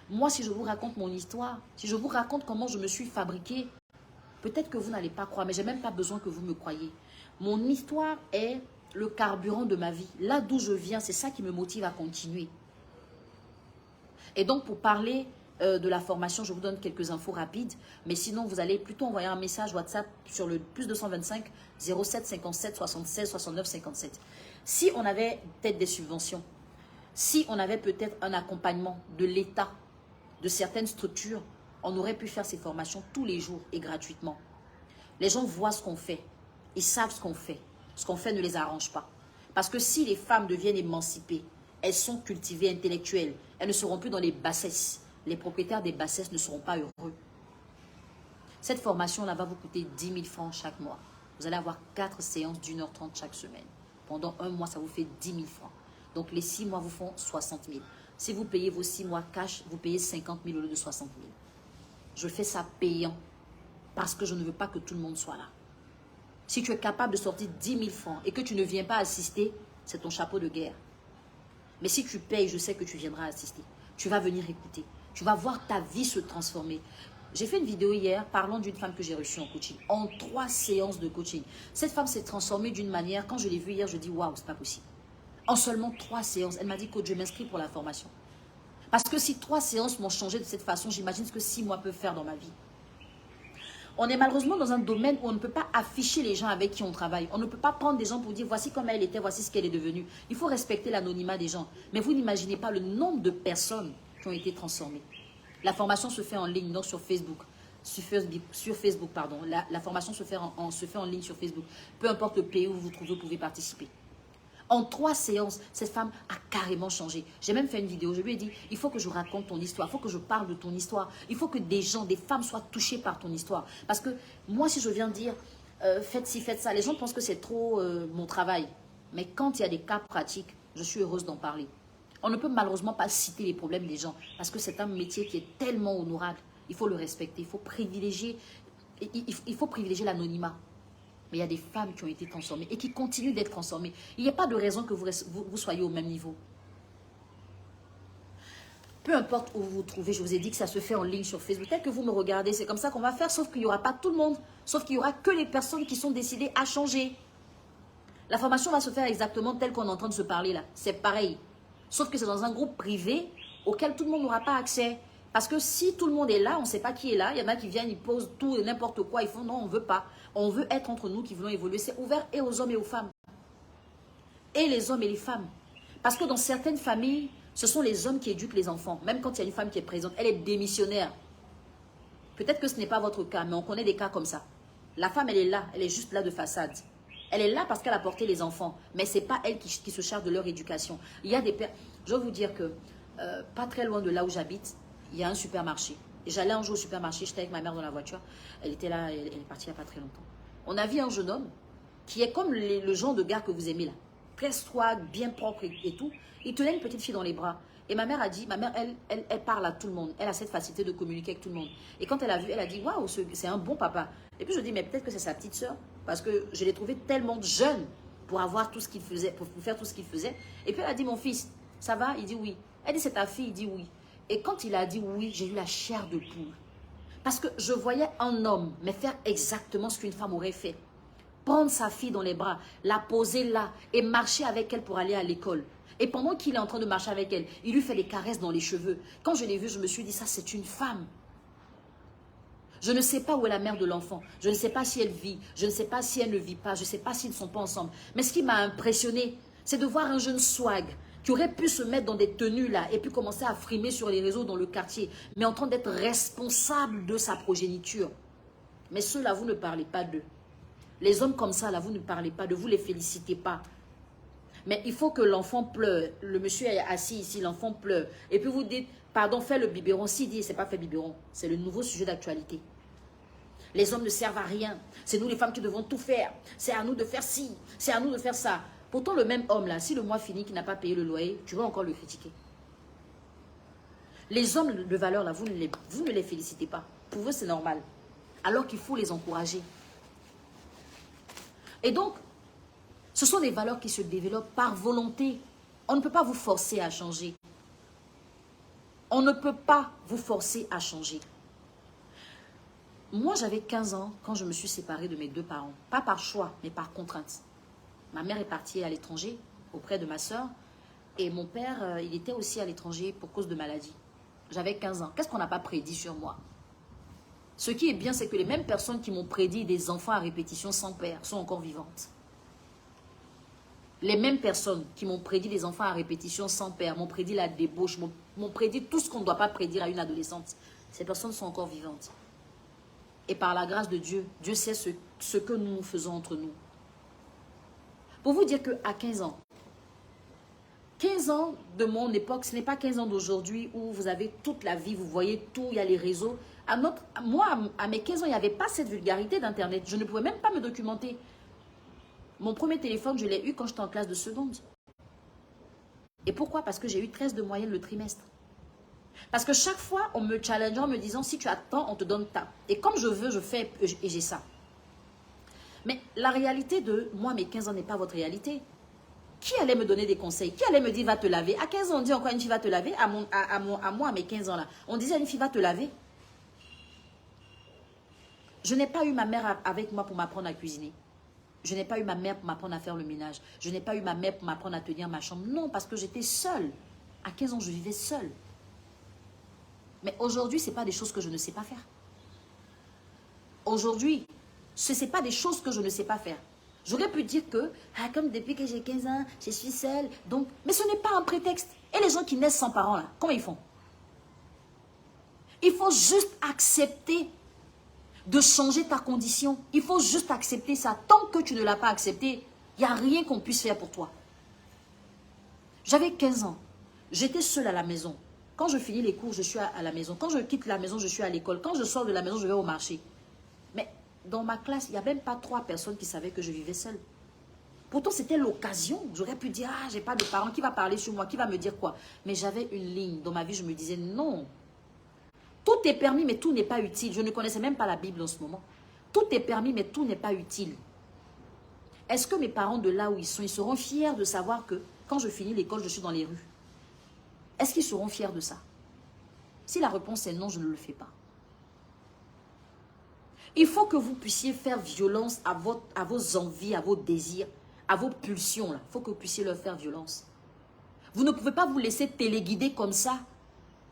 Moi, si je vous raconte mon histoire, si je vous raconte comment je me suis fabriquée, peut-être que vous n'allez pas croire, mais je n'ai même pas besoin que vous me croyiez. Mon histoire est le carburant de ma vie. Là d'où je viens, c'est ça qui me motive à continuer. Et donc, pour parler de la formation, je vous donne quelques infos rapides. Mais sinon, vous allez plutôt envoyer un message WhatsApp sur le plus 225 07 57 76 69 57. Si on avait peut-être des subventions, si on avait peut-être un accompagnement de l'État, de certaines structures, on aurait pu faire ces formations tous les jours et gratuitement. Les gens voient ce qu'on fait. Ils savent ce qu'on fait. Ce qu'on fait ne les arrange pas. Parce que si les femmes deviennent émancipées, elles sont cultivées, intellectuelles. Elles ne seront plus dans les bassesses. les propriétaires des bassesses ne seront pas heureux. Cette formation-là va vous coûter 10 000 francs chaque mois. Vous allez avoir 4 séances d'1h30 chaque semaine. Pendant un mois, ça vous fait 10 000 francs. Donc, les 6 mois vous font 60 000. Si vous payez vos 6 mois cash, vous payez 50 000 au lieu de 60 000. Je fais ça payant parce que je ne veux pas que tout le monde soit là. Si tu es capable de sortir 10 000 francs et que tu ne viens pas assister, c'est ton chapeau de guerre. Mais si tu payes, je sais que tu viendras assister. Tu vas venir écouter. Tu vas voir ta vie se transformer. J'ai fait une vidéo hier parlant d'une femme que j'ai reçue en coaching. En 3 séances de coaching. Cette femme s'est transformée d'une manière, quand je l'ai vue hier, je dis waouh, c'est pas possible. En seulement 3 séances, elle m'a dit coach, je m'inscris pour la formation. Parce que si 3 séances m'ont changé de cette façon, j'imagine ce que 6 mois peuvent faire dans ma vie. On est malheureusement dans un domaine où on ne peut pas afficher les gens avec qui on travaille. On ne peut pas prendre des gens pour dire voici comment elle était, voici ce qu'elle est devenue. Il faut respecter l'anonymat des gens. Mais vous n'imaginez pas le nombre de personnes qui ont été transformées. La formation se fait en ligne, donc sur Facebook. Sur Facebook, pardon. La formation se fait en ligne sur Facebook. Peu importe le pays où vous vous trouvez, vous pouvez participer. En 3 séances, cette femme a carrément changé. J'ai même fait une vidéo, je lui ai dit, il faut que je raconte ton histoire, il faut que je parle de ton histoire. Il faut que des gens, des femmes soient touchées par ton histoire. Parce que moi, si je viens dire, faites ci, faites ça, les gens pensent que c'est trop mon travail. Mais quand il y a des cas pratiques, je suis heureuse d'en parler. On ne peut malheureusement pas citer les problèmes des gens parce que c'est un métier qui est tellement honorable. Il faut le respecter, il faut privilégier l'anonymat. Mais il y a des femmes qui ont été transformées et qui continuent d'être transformées. Il n'y a pas de raison que vous soyez au même niveau. Peu importe où vous vous trouvez, je vous ai dit que ça se fait en ligne sur Facebook. Peut-être que vous me regardez, c'est comme ça qu'on va faire, sauf qu'il n'y aura pas tout le monde. Sauf qu'il n'y aura que les personnes qui sont décidées à changer. La formation va se faire exactement telle qu'on est en train de se parler là. C'est pareil. Sauf que c'est dans un groupe privé auquel tout le monde n'aura pas accès. Parce que si tout le monde est là, on ne sait pas qui est là. Il y en a qui viennent, ils posent tout et n'importe quoi. Ils font non, on ne veut pas. On veut être entre nous qui voulons évoluer. C'est ouvert et aux hommes et aux femmes. Et les hommes et les femmes. Parce que dans certaines familles, ce sont les hommes qui éduquent les enfants. Même quand il y a une femme qui est présente, elle est démissionnaire. Peut-être que ce n'est pas votre cas, mais on connaît des cas comme ça. La femme, elle est là. Elle est juste là de façade. Elle est là parce qu'elle a porté les enfants. Mais ce n'est pas elle qui se charge de leur éducation. Il y a des pères... Je vais vous dire que, pas très loin de là où j'habite, il y a un supermarché. Et j'allais un jour au supermarché, j'étais avec ma mère dans la voiture. Elle était là, elle est partie il n'y a pas très longtemps. On a vu un jeune homme qui est comme le genre de gars que vous aimez là. Très froid, bien propre et tout. Il tenait une petite fille dans les bras. Et ma mère a dit, elle parle à tout le monde. Elle a cette facilité de communiquer avec tout le monde. Et quand elle a vu, elle a dit, waouh, c'est un bon papa. Et puis je dis, mais peut-être que c'est sa petite soeur. Parce que je l'ai trouvé tellement jeune pour avoir tout ce qu'il faisait, pour faire tout ce qu'il faisait. Et puis elle a dit, mon fils, ça va? Il dit oui. Elle dit, c'est ta fille? Il dit oui. Et quand il a dit oui, j'ai eu la chair de poule. Parce que je voyais un homme, mais faire exactement ce qu'une femme aurait fait. Prendre sa fille dans les bras, la poser là et marcher avec elle pour aller à l'école. Et pendant qu'il est en train de marcher avec elle, il lui fait des caresses dans les cheveux. Quand je l'ai vu, je me suis dit, ça c'est une femme. Je ne sais pas où est la mère de l'enfant. Je ne sais pas si elle vit. Je ne sais pas si elle ne vit pas. Je ne sais pas s'ils ne sont pas ensemble. Mais ce qui m'a impressionné, c'est de voir un jeune swag qui aurait pu se mettre dans des tenues là et puis commencer à frimer sur les réseaux dans le quartier, mais en train d'être responsable de sa progéniture. Mais ceux-là, vous ne parlez pas d'eux. Les hommes comme ça, là, vous ne parlez pas d'eux, vous ne les félicitez pas. Mais il faut que l'enfant pleure. Le monsieur est assis ici, l'enfant pleure. Et puis vous dites, pardon, fais le biberon. S'il dit, c'est pas fait biberon. C'est le nouveau sujet d'actualité. Les hommes ne servent à rien. C'est nous les femmes qui devons tout faire. C'est à nous de faire ci, c'est à nous de faire ça. Pourtant, le même homme là, si le mois finit, qui n'a pas payé le loyer, tu vas encore le critiquer. Les hommes de valeur là, vous ne les félicitez pas. Pour vous, c'est normal. Alors qu'il faut les encourager. Et donc, ce sont des valeurs qui se développent par volonté. On ne peut pas vous forcer à changer. On ne peut pas vous forcer à changer. Moi, j'avais 15 ans quand je me suis séparée de mes 2 parents. Pas par choix, mais par contrainte. Ma mère est partie à l'étranger auprès de ma soeur. Et mon père, il était aussi à l'étranger pour cause de maladie. J'avais 15 ans. Qu'est-ce qu'on n'a pas prédit sur moi? Ce qui est bien, c'est que les mêmes personnes qui m'ont prédit des enfants à répétition sans père sont encore vivantes. Les mêmes personnes qui m'ont prédit des enfants à répétition sans père, m'ont prédit la débauche, m'ont prédit tout ce qu'on ne doit pas prédire à une adolescente. Ces personnes sont encore vivantes. Et par la grâce de Dieu, Dieu sait ce que nous faisons entre nous. Pour vous dire qu'à 15 ans, 15 ans de mon époque, ce n'est pas 15 ans d'aujourd'hui où vous avez toute la vie, vous voyez tout, il y a les réseaux. Moi, à mes 15 ans, il n'y avait pas cette vulgarité d'Internet. Je ne pouvais même pas me documenter. Mon premier téléphone, je l'ai eu quand j'étais en classe de seconde. Et pourquoi? Parce que j'ai eu 13 de moyenne le trimestre. Parce que chaque fois, on me challengeait en me disant, si tu as tant, on te donne tant. Et comme je veux, je fais et j'ai ça. Mais la réalité de moi, mes 15 ans n'est pas votre réalité. Qui allait me donner des conseils? Qui allait me dire, va te laver? À 15 ans, on dit encore une fille va te laver. À moi, à mes 15 ans là, on disait une fille va te laver. Je n'ai pas eu ma mère avec moi pour m'apprendre à cuisiner. Je n'ai pas eu ma mère pour m'apprendre à faire le ménage. Je n'ai pas eu ma mère pour m'apprendre à tenir ma chambre. Non, parce que j'étais seule. À 15 ans, je vivais seule. Mais aujourd'hui, ce n'est pas des choses que je ne sais pas faire. Aujourd'hui, ce n'est pas des choses que je ne sais pas faire. J'aurais pu dire que, comme depuis que j'ai 15 ans, je suis seule. Donc, mais ce n'est pas un prétexte. Et les gens qui naissent sans parents, là, comment ils font? Il faut juste accepter de changer ta condition. Il faut juste accepter ça. Tant que tu ne l'as pas accepté, il n'y a rien qu'on puisse faire pour toi. J'avais 15 ans. J'étais seule à la maison. Quand je finis les cours, je suis à la maison. Quand je quitte la maison, je suis à l'école. Quand je sors de la maison, je vais au marché. Mais dans ma classe, il n'y a même pas 3 personnes qui savaient que je vivais seule. Pourtant, c'était l'occasion. J'aurais pu dire, j'ai pas de parents, qui va parler sur moi, qui va me dire quoi? Mais j'avais une ligne. Dans ma vie, je me disais, non. Tout est permis, mais tout n'est pas utile. Je ne connaissais même pas la Bible en ce moment. Tout est permis, mais tout n'est pas utile. Est-ce que mes parents de là où ils seront fiers de savoir que quand je finis l'école, je suis dans les rues? Est-ce qu'ils seront fiers de ça? Si la réponse est non, je ne le fais pas. Il faut que vous puissiez faire violence à vos envies, à vos désirs, à vos pulsions. Il faut que vous puissiez leur faire violence. Vous ne pouvez pas vous laisser téléguider comme ça,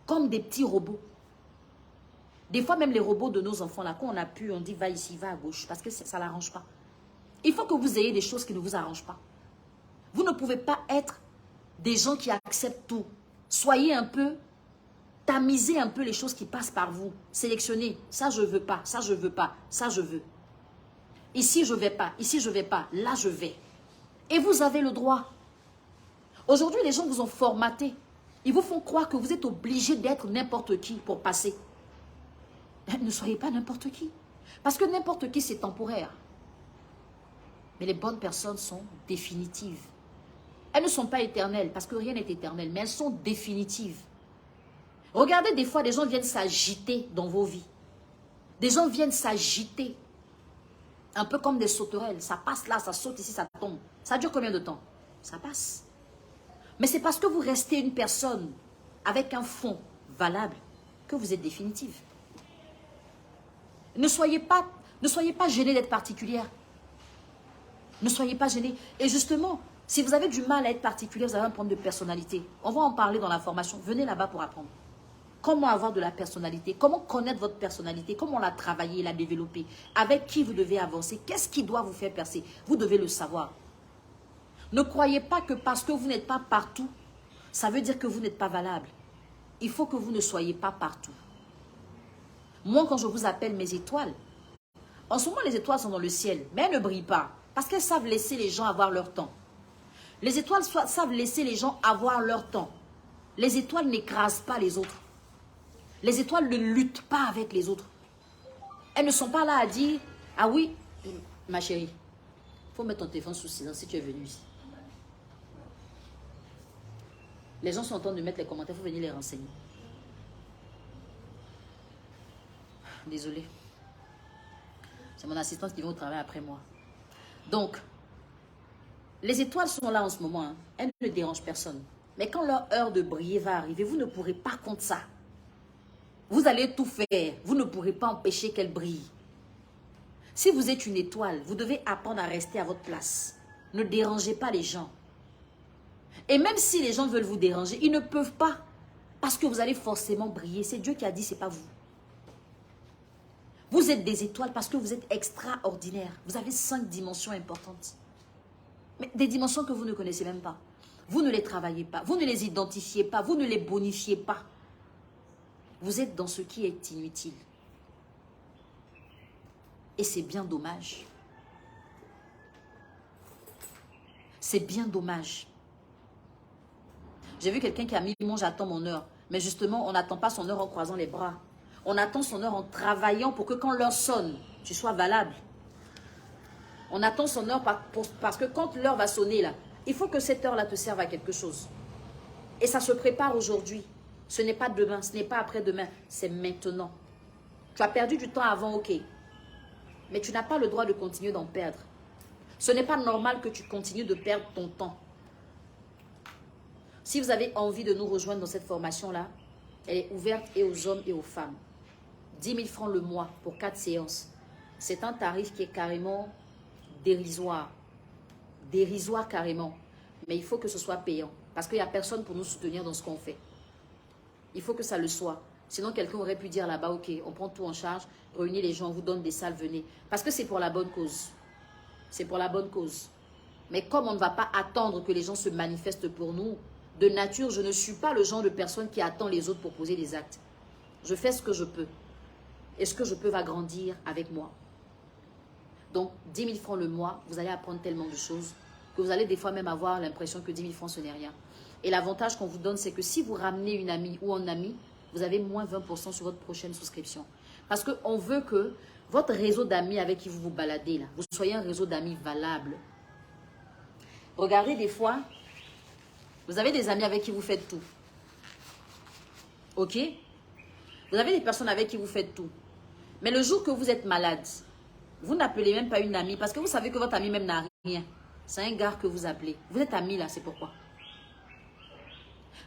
comme des petits robots. Des fois, même les robots de nos enfants, là, quand on a pu, on dit va ici, va à gauche, parce que ça ne l'arrange pas. Il faut que vous ayez des choses qui ne vous arrangent pas. Vous ne pouvez pas être des gens qui acceptent tout. Soyez un peu, tamisez un peu les choses qui passent par vous. Sélectionnez, ça je veux pas, ça je veux pas, ça je veux. Ici je vais pas, ici je vais pas, là je vais. Et vous avez le droit. Aujourd'hui, les gens vous ont formaté. Ils vous font croire que vous êtes obligé d'être n'importe qui pour passer. Ne soyez pas n'importe qui. Parce que n'importe qui, c'est temporaire. Mais les bonnes personnes sont définitives. Elles ne sont pas éternelles, parce que rien n'est éternel, mais elles sont définitives. Regardez, des fois, des gens viennent s'agiter dans vos vies. Des gens viennent s'agiter. Un peu comme des sauterelles. Ça passe là, ça saute ici, ça tombe. Ça dure combien de temps? Ça passe. Mais c'est parce que vous restez une personne avec un fond valable que vous êtes définitive. Ne soyez pas gênés d'être particulière. Ne soyez pas gênés. Et justement, si vous avez du mal à être particulier, vous avez un problème de personnalité. On va en parler dans la formation. Venez là-bas pour apprendre. Comment avoir de la personnalité? Comment connaître votre personnalité? Comment la travailler, la développer? Avec qui vous devez avancer? Qu'est-ce qui doit vous faire percer? Vous devez le savoir. Ne croyez pas que parce que vous n'êtes pas partout, ça veut dire que vous n'êtes pas valable. Il faut que vous ne soyez pas partout. Moi, quand je vous appelle mes étoiles, en ce moment, les étoiles sont dans le ciel, mais elles ne brillent pas parce qu'elles savent laisser les gens avoir leur temps. Les étoiles savent laisser les gens avoir leur temps. Les étoiles n'écrasent pas les autres. Les étoiles ne luttent pas avec les autres. Elles ne sont pas là à dire, ah oui, ma chérie, il faut mettre ton téléphone sous silence si tu es venu ici. Les gens sont en train de mettre les commentaires, il faut venir les renseigner. Désolée. C'est mon assistante qui vient au travail après moi. Donc, les étoiles sont là en ce moment. Hein. Elles ne dérangent personne. Mais quand leur heure de briller va arriver, vous ne pourrez pas contre ça. Vous allez tout faire. Vous ne pourrez pas empêcher qu'elles brillent. Si vous êtes une étoile, vous devez apprendre à rester à votre place. Ne dérangez pas les gens. Et même si les gens veulent vous déranger, ils ne peuvent pas. Parce que vous allez forcément briller. C'est Dieu qui a dit, ce n'est pas vous. Vous êtes des étoiles parce que vous êtes extraordinaires. Vous avez 5 dimensions importantes. Mais des dimensions que vous ne connaissez même pas. Vous ne les travaillez pas. Vous ne les identifiez pas. Vous ne les bonifiez pas. Vous êtes dans ce qui est inutile. Et c'est bien dommage. C'est bien dommage. J'ai vu quelqu'un qui a mis, moi j'attends mon heure. Mais justement, on n'attend pas son heure en croisant les bras. On attend son heure en travaillant pour que quand l'heure sonne, tu sois valable. On attend son heure parce que quand l'heure va sonner, là, il faut que cette heure-là te serve à quelque chose. Et ça se prépare aujourd'hui. Ce n'est pas demain, ce n'est pas après-demain, c'est maintenant. Tu as perdu du temps avant, ok. Mais tu n'as pas le droit de continuer d'en perdre. Ce n'est pas normal que tu continues de perdre ton temps. Si vous avez envie de nous rejoindre dans cette formation-là, elle est ouverte et aux hommes et aux femmes. 10 000 francs le mois pour 4 séances. C'est un tarif qui est carrément dérisoire. Dérisoire carrément. Mais il faut que ce soit payant. Parce qu'il n'y a personne pour nous soutenir dans ce qu'on fait. Il faut que ça le soit. Sinon, quelqu'un aurait pu dire là-bas, ok, on prend tout en charge, réunissez les gens, on vous donne des salles, venez. Parce que c'est pour la bonne cause. C'est pour la bonne cause. Mais comme on ne va pas attendre que les gens se manifestent pour nous, de nature, je ne suis pas le genre de personne qui attend les autres pour poser des actes. Je fais ce que je peux. Et ce que je peux va grandir avec moi. Donc, 10 000 francs le mois, vous allez apprendre tellement de choses que vous allez des fois même avoir l'impression que 10 000 francs, ce n'est rien. Et l'avantage qu'on vous donne, c'est que si vous ramenez une amie ou un ami, vous avez moins 20% sur votre prochaine souscription. Parce qu'on veut que votre réseau d'amis avec qui vous vous baladez, là, vous soyez un réseau d'amis valable. Regardez des fois, vous avez des amis avec qui vous faites tout. Ok? Vous avez des personnes avec qui vous faites tout. Mais le jour que vous êtes malade, vous n'appelez même pas une amie parce que vous savez que votre ami même n'a rien. C'est un gars que vous appelez. Vous êtes amis là, c'est pourquoi.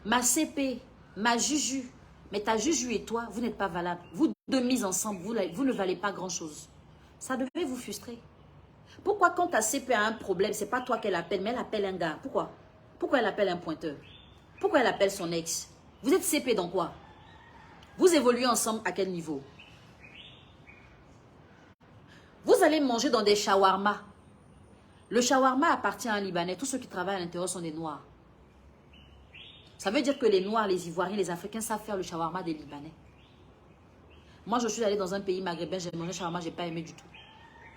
Ma CP, ma Juju, mais ta Juju et toi, vous n'êtes pas valables. Vous deux mis ensemble, vous ne valez pas grand-chose. Ça devait vous frustrer. Pourquoi quand ta CP a un problème, c'est pas toi qu'elle appelle, mais elle appelle un gars? Pourquoi? Pourquoi elle appelle un pointeur? Pourquoi elle appelle son ex? Vous êtes CP dans quoi? Vous évoluez ensemble à quel niveau? Vous allez manger dans des shawarma. Le shawarma appartient à un Libanais. Tous ceux qui travaillent à l'intérieur sont des Noirs. Ça veut dire que les Noirs, les Ivoiriens, les Africains savent faire le shawarma des Libanais. Moi, je suis allée dans un pays maghrébin, j'ai mangé shawarma, je n'ai pas aimé du tout.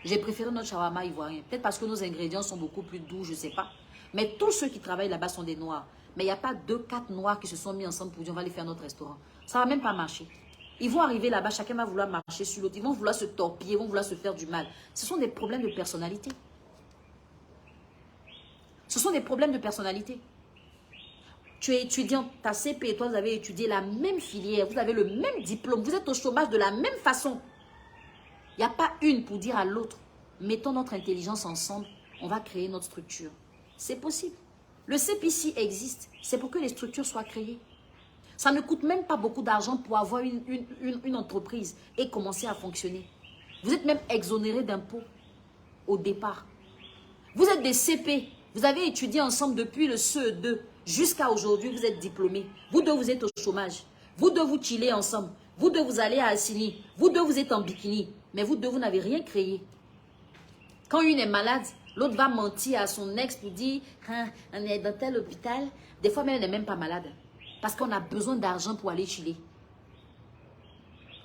J'ai préféré notre shawarma ivoirien. Peut-être parce que nos ingrédients sont beaucoup plus doux, je ne sais pas. Mais tous ceux qui travaillent là-bas sont des Noirs. Mais il n'y a pas 2-4 Noirs qui se sont mis ensemble pour dire on va aller faire notre restaurant. Ça ne va même pas marcher. Ils vont arriver là-bas, chacun va vouloir marcher sur l'autre. Ils vont vouloir se torpiller, ils vont vouloir se faire du mal. Ce sont des problèmes de personnalité. Ce sont des problèmes de personnalité. Tu es étudiant, ta CP et toi, vous avez étudié la même filière, vous avez le même diplôme, vous êtes au chômage de la même façon. Il n'y a pas une pour dire à l'autre, mettons notre intelligence ensemble, on va créer notre structure. C'est possible. Le CPC existe, c'est pour que les structures soient créées. Ça ne coûte même pas beaucoup d'argent pour avoir une entreprise et commencer à fonctionner. Vous êtes même exonéré d'impôts au départ. Vous êtes des CP, vous avez étudié ensemble depuis le CE2 jusqu'à aujourd'hui, vous êtes diplômés. Vous deux, vous êtes au chômage. Vous deux, vous chillez ensemble. Vous deux, vous allez à Assini. Vous deux, vous êtes en bikini. Mais vous deux, vous n'avez rien créé. Quand une est malade, l'autre va mentir à son ex pour dire ah, on est dans tel hôpital. Des fois, même, elle n'est même pas malade. Parce qu'on a besoin d'argent pour aller chiller.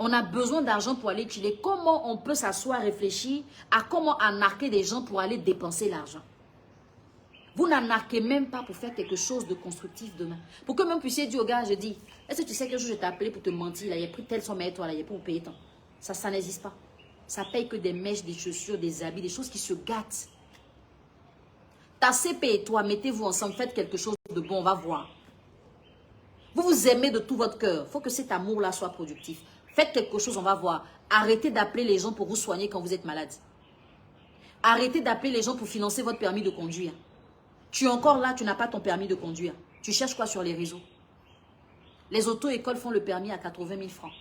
On a besoin d'argent pour aller chiller. Comment on peut s'asseoir, réfléchir à comment anarquer des gens pour aller dépenser l'argent? Vous n'anarquez même pas pour faire quelque chose de constructif demain. Pour que même puissiez dire au gars, je dis, est-ce que tu sais que je t'ai appelé pour te mentir, là, il a pris telle somme à toi, là, il a pour payer tant. Ça n'existe pas. Ça paye que des mèches, des chaussures, des habits, des choses qui se gâtent. Ta CP et toi, mettez-vous ensemble, faites quelque chose de bon, on va voir. Vous vous aimez de tout votre cœur. Il faut que cet amour-là soit productif. Faites quelque chose, on va voir. Arrêtez d'appeler les gens pour vous soigner quand vous êtes malade. Arrêtez d'appeler les gens pour financer votre permis de conduire. Tu es encore là, tu n'as pas ton permis de conduire. Tu cherches quoi sur les réseaux? Les auto-écoles font le permis à 80 000 francs.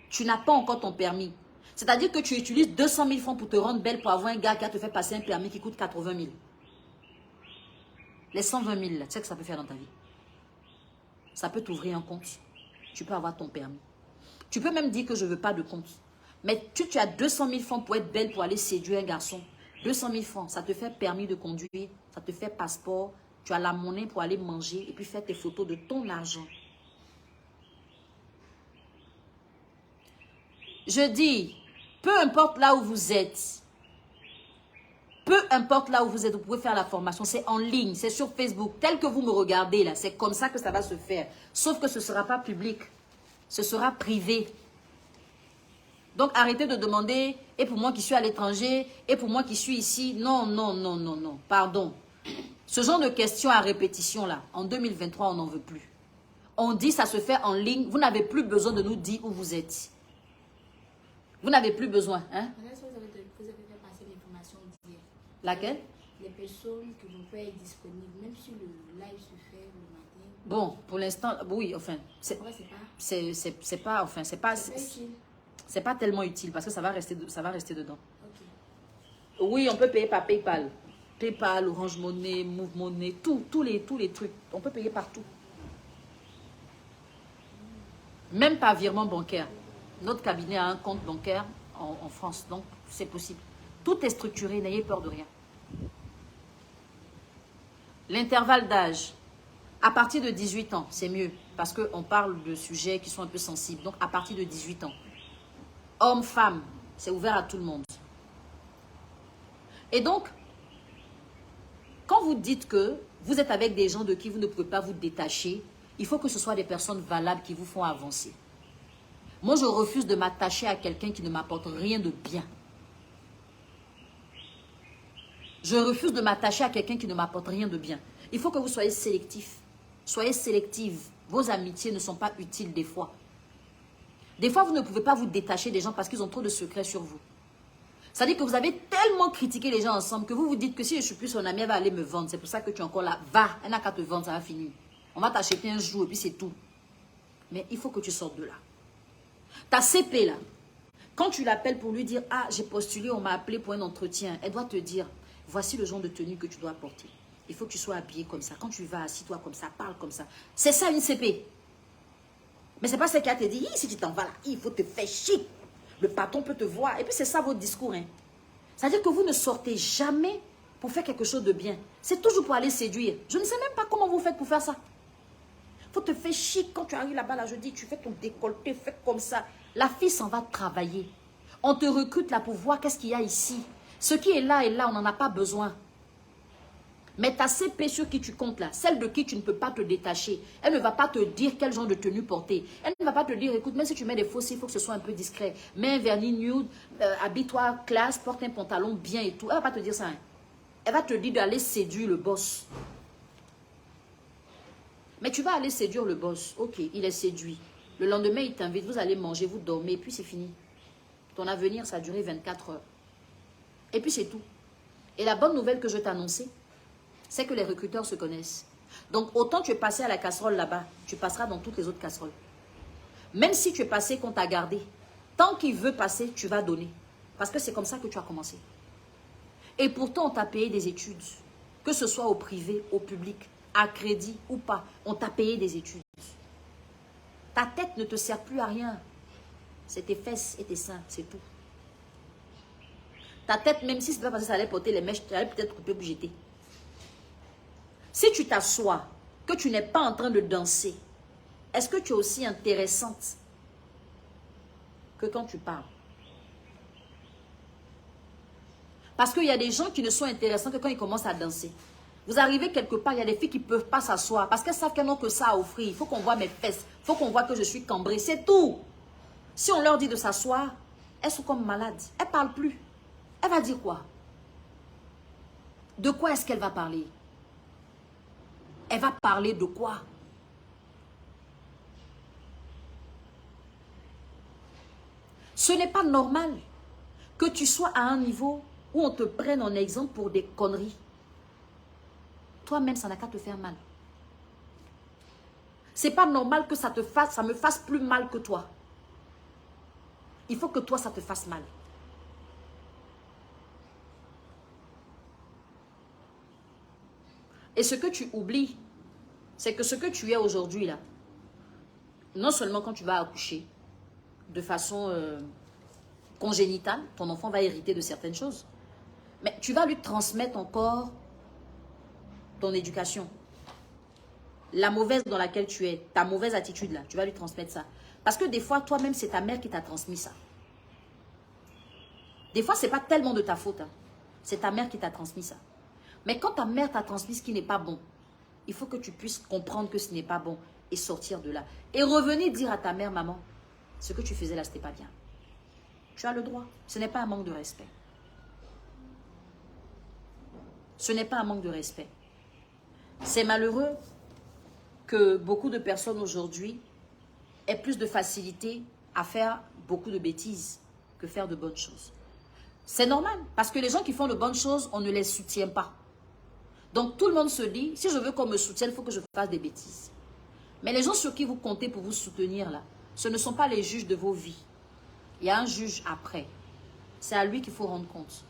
Tu n'as pas encore ton permis. C'est-à-dire que tu utilises 200 000 francs pour te rendre belle pour avoir un gars qui a te fait passer un permis qui coûte 80 000. Les 120 000, là, tu sais ce que ça peut faire dans ta vie? Ça peut t'ouvrir un compte. Tu peux avoir ton permis. Tu peux même dire que je ne veux pas de compte. Mais tu as 200 000 francs pour être belle, pour aller séduire un garçon. 200 000 francs, ça te fait permis de conduire, ça te fait passeport, tu as la monnaie pour aller manger et puis faire tes photos de ton argent. Je dis, peu importe là où vous êtes, Peu importe là où vous êtes, vous pouvez faire la formation. C'est en ligne, c'est sur Facebook. Tel que vous me regardez là, c'est comme ça que ça va se faire. Sauf que ce ne sera pas public. Ce sera privé. Donc arrêtez de demander, et pour moi qui suis à l'étranger, et pour moi qui suis ici. Non, non, non, non, non. Pardon. Ce genre de questions à répétition là, en 2023, on n'en veut plus. On dit ça se fait en ligne. Vous n'avez plus besoin de nous dire où vous êtes. Vous n'avez plus besoin. Hein? Vous avez fait passer l'information d'hier. Laquelle? Les personnes que vos pères est disponible, même si le live se fait le matin. Bon, pour l'instant, oui, enfin, c'est pas, enfin, c'est pas tellement utile parce que ça va rester dedans. Okay. Oui, on peut payer par PayPal. PayPal, Orange Money, Move Money, tous les trucs. On peut payer partout. Même par virement bancaire. Notre cabinet a un compte bancaire en France, donc c'est possible. Tout est structuré, n'ayez peur de rien. L'intervalle d'âge, à partir de 18 ans, c'est mieux, parce qu'on parle de sujets qui sont un peu sensibles. Donc à partir de 18 ans. Homme, femme, c'est ouvert à tout le monde. Et donc, quand vous dites que vous êtes avec des gens de qui vous ne pouvez pas vous détacher, il faut que ce soit des personnes valables qui vous font avancer. Moi, je refuse de m'attacher à quelqu'un qui ne m'apporte rien de bien. Je refuse de m'attacher à quelqu'un qui ne m'apporte rien de bien. Il faut que vous soyez sélectif. Soyez sélective. Vos amitiés ne sont pas utiles des fois. Des fois, vous ne pouvez pas vous détacher des gens parce qu'ils ont trop de secrets sur vous. C'est-à-dire que vous avez tellement critiqué les gens ensemble que vous vous dites que si je suis plus son ami, elle va aller me vendre. C'est pour ça que tu es encore là. Va, elle n'a qu'à te vendre, ça va finir. On va t'acheter un jour et puis c'est tout. Mais il faut que tu sortes de là. Ta CP là, quand tu l'appelles pour lui dire « Ah, j'ai postulé, on m'a appelé pour un entretien », elle doit te dire « Voici le genre de tenue que tu dois porter. Il faut que tu sois habillé comme ça. Quand tu vas, assis-toi comme ça, parle comme ça. » C'est ça une CP. Mais c'est pas ce qu'elle te dit « Si tu t'en vas là, il faut te faire chic. Le patron peut te voir. » Et puis c'est ça votre discours. Hein. C'est-à-dire que vous ne sortez jamais pour faire quelque chose de bien. C'est toujours pour aller séduire. Je ne sais même pas comment vous faites pour faire ça. Il faut te faire chic. Quand tu arrives là-bas, là, je dis, tu fais ton décolleté, fais comme ça. La fille s'en va travailler. On te recrute là pour voir qu'est-ce qu'il y a ici. Ce qui est là, on n'en a pas besoin. Mais ta CP sur qui tu comptes là, celle de qui tu ne peux pas te détacher, elle ne va pas te dire quel genre de tenue porter. Elle ne va pas te dire, écoute, même si tu mets des fausses, il faut que ce soit un peu discret. Mets un vernis nude, habille-toi classe, porte un pantalon bien et tout. Elle ne va pas te dire ça. Hein. Elle va te dire d'aller séduire le boss. Mais tu vas aller séduire le boss. Ok, il est séduit. Le lendemain, il t'invite, vous allez manger, vous dormez, et puis c'est fini. Ton avenir, ça a duré 24 heures. Et puis c'est tout. Et la bonne nouvelle que je t'ai annoncée, c'est que les recruteurs se connaissent. Donc, autant tu es passé à la casserole là-bas, tu passeras dans toutes les autres casseroles. Même si tu es passé qu'on t'a gardé, tant qu'il veut passer, tu vas donner. Parce que c'est comme ça que tu as commencé. Et pourtant, on t'a payé des études. Que ce soit au privé, au public, à crédit ou pas, on t'a payé des études. Ta tête ne te sert plus à rien. C'est tes fesses et tes seins, c'est tout. Ta tête, même si c'est pas parce que ça allait porter les mèches, tu allais peut-être couper pour jeter. Si tu t'assois, que tu n'es pas en train de danser, est-ce que tu es aussi intéressante que quand tu parles? Parce qu'il y a des gens qui ne sont intéressants que quand ils commencent à danser. Vous arrivez quelque part, il y a des filles qui ne peuvent pas s'asseoir parce qu'elles savent qu'elles n'ont que ça à offrir. Il faut qu'on voit mes fesses, il faut qu'on voit que je suis cambrée, c'est tout. Si on leur dit de s'asseoir, elles sont comme malades. Elles ne parlent plus. Elle va dire quoi? De quoi est-ce qu'elle va parler? Elle va parler de quoi? Ce n'est pas normal que tu sois à un niveau où on te prenne en exemple pour des conneries. Toi-même, ça n'a qu'à te faire mal. C'est pas normal que ça me fasse plus mal que toi. Il faut que toi, ça te fasse mal. Et ce que tu oublies, c'est que ce que tu es aujourd'hui là, non seulement quand tu vas accoucher, de façon congénitale, ton enfant va hériter de certaines choses, mais tu vas lui transmettre encore ton éducation. La mauvaise dans laquelle tu es, ta mauvaise attitude là, tu vas lui transmettre ça. Parce que des fois, toi-même, c'est ta mère qui t'a transmis ça. Des fois, ce n'est pas tellement de ta faute. Hein. C'est ta mère qui t'a transmis ça. Mais quand ta mère t'a transmis ce qui n'est pas bon, il faut que tu puisses comprendre que ce n'est pas bon et sortir de là. Et revenir dire à ta mère, maman, ce que tu faisais là, ce n'était pas bien. Tu as le droit. Ce n'est pas un manque de respect. Ce n'est pas un manque de respect. C'est malheureux que beaucoup de personnes aujourd'hui aient plus de facilité à faire beaucoup de bêtises que faire de bonnes choses. C'est normal, parce que les gens qui font de bonnes choses, on ne les soutient pas. Donc tout le monde se dit, si je veux qu'on me soutienne, il faut que je fasse des bêtises. Mais les gens sur qui vous comptez pour vous soutenir là, ce ne sont pas les juges de vos vies. Il y a un juge après. C'est à lui qu'il faut rendre compte.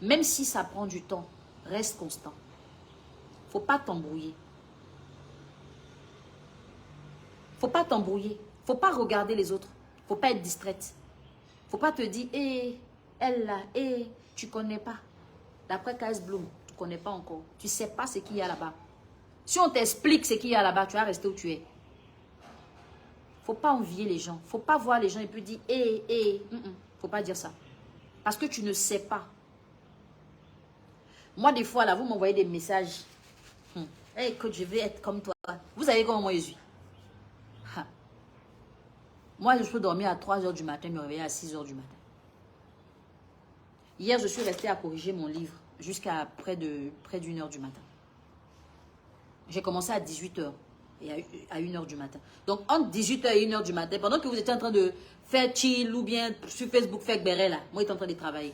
Même si ça prend du temps, reste constant. Il ne faut pas t'embrouiller. Il ne faut pas t'embrouiller. Il ne faut pas regarder les autres. Il ne faut pas être distraite. Il ne faut pas te dire, elle là, tu ne connais pas. D'après KS Bloom, tu ne connais pas encore. Tu ne sais pas ce qu'il y a là-bas. Si on t'explique ce qu'il y a là-bas, tu vas rester où tu es. Il ne faut pas envier les gens. Il ne faut pas voir les gens et puis dire, Il ne faut pas dire ça. Parce que tu ne sais pas. Moi, des fois, là, vous m'envoyez des messages. Écoute, je vais être comme toi. Vous savez comment moi je suis. Moi, je peux dormir à 3 h du matin, me réveiller à 6 h du matin. Hier, je suis restée à corriger mon livre jusqu'à près d'1 h du matin. J'ai commencé à 18 h et à 1 h du matin. Donc, entre 18 h et 1 h du matin, pendant que vous étiez en train de faire chill ou bien sur Facebook, faire béret là, moi, j'étais en train de travailler.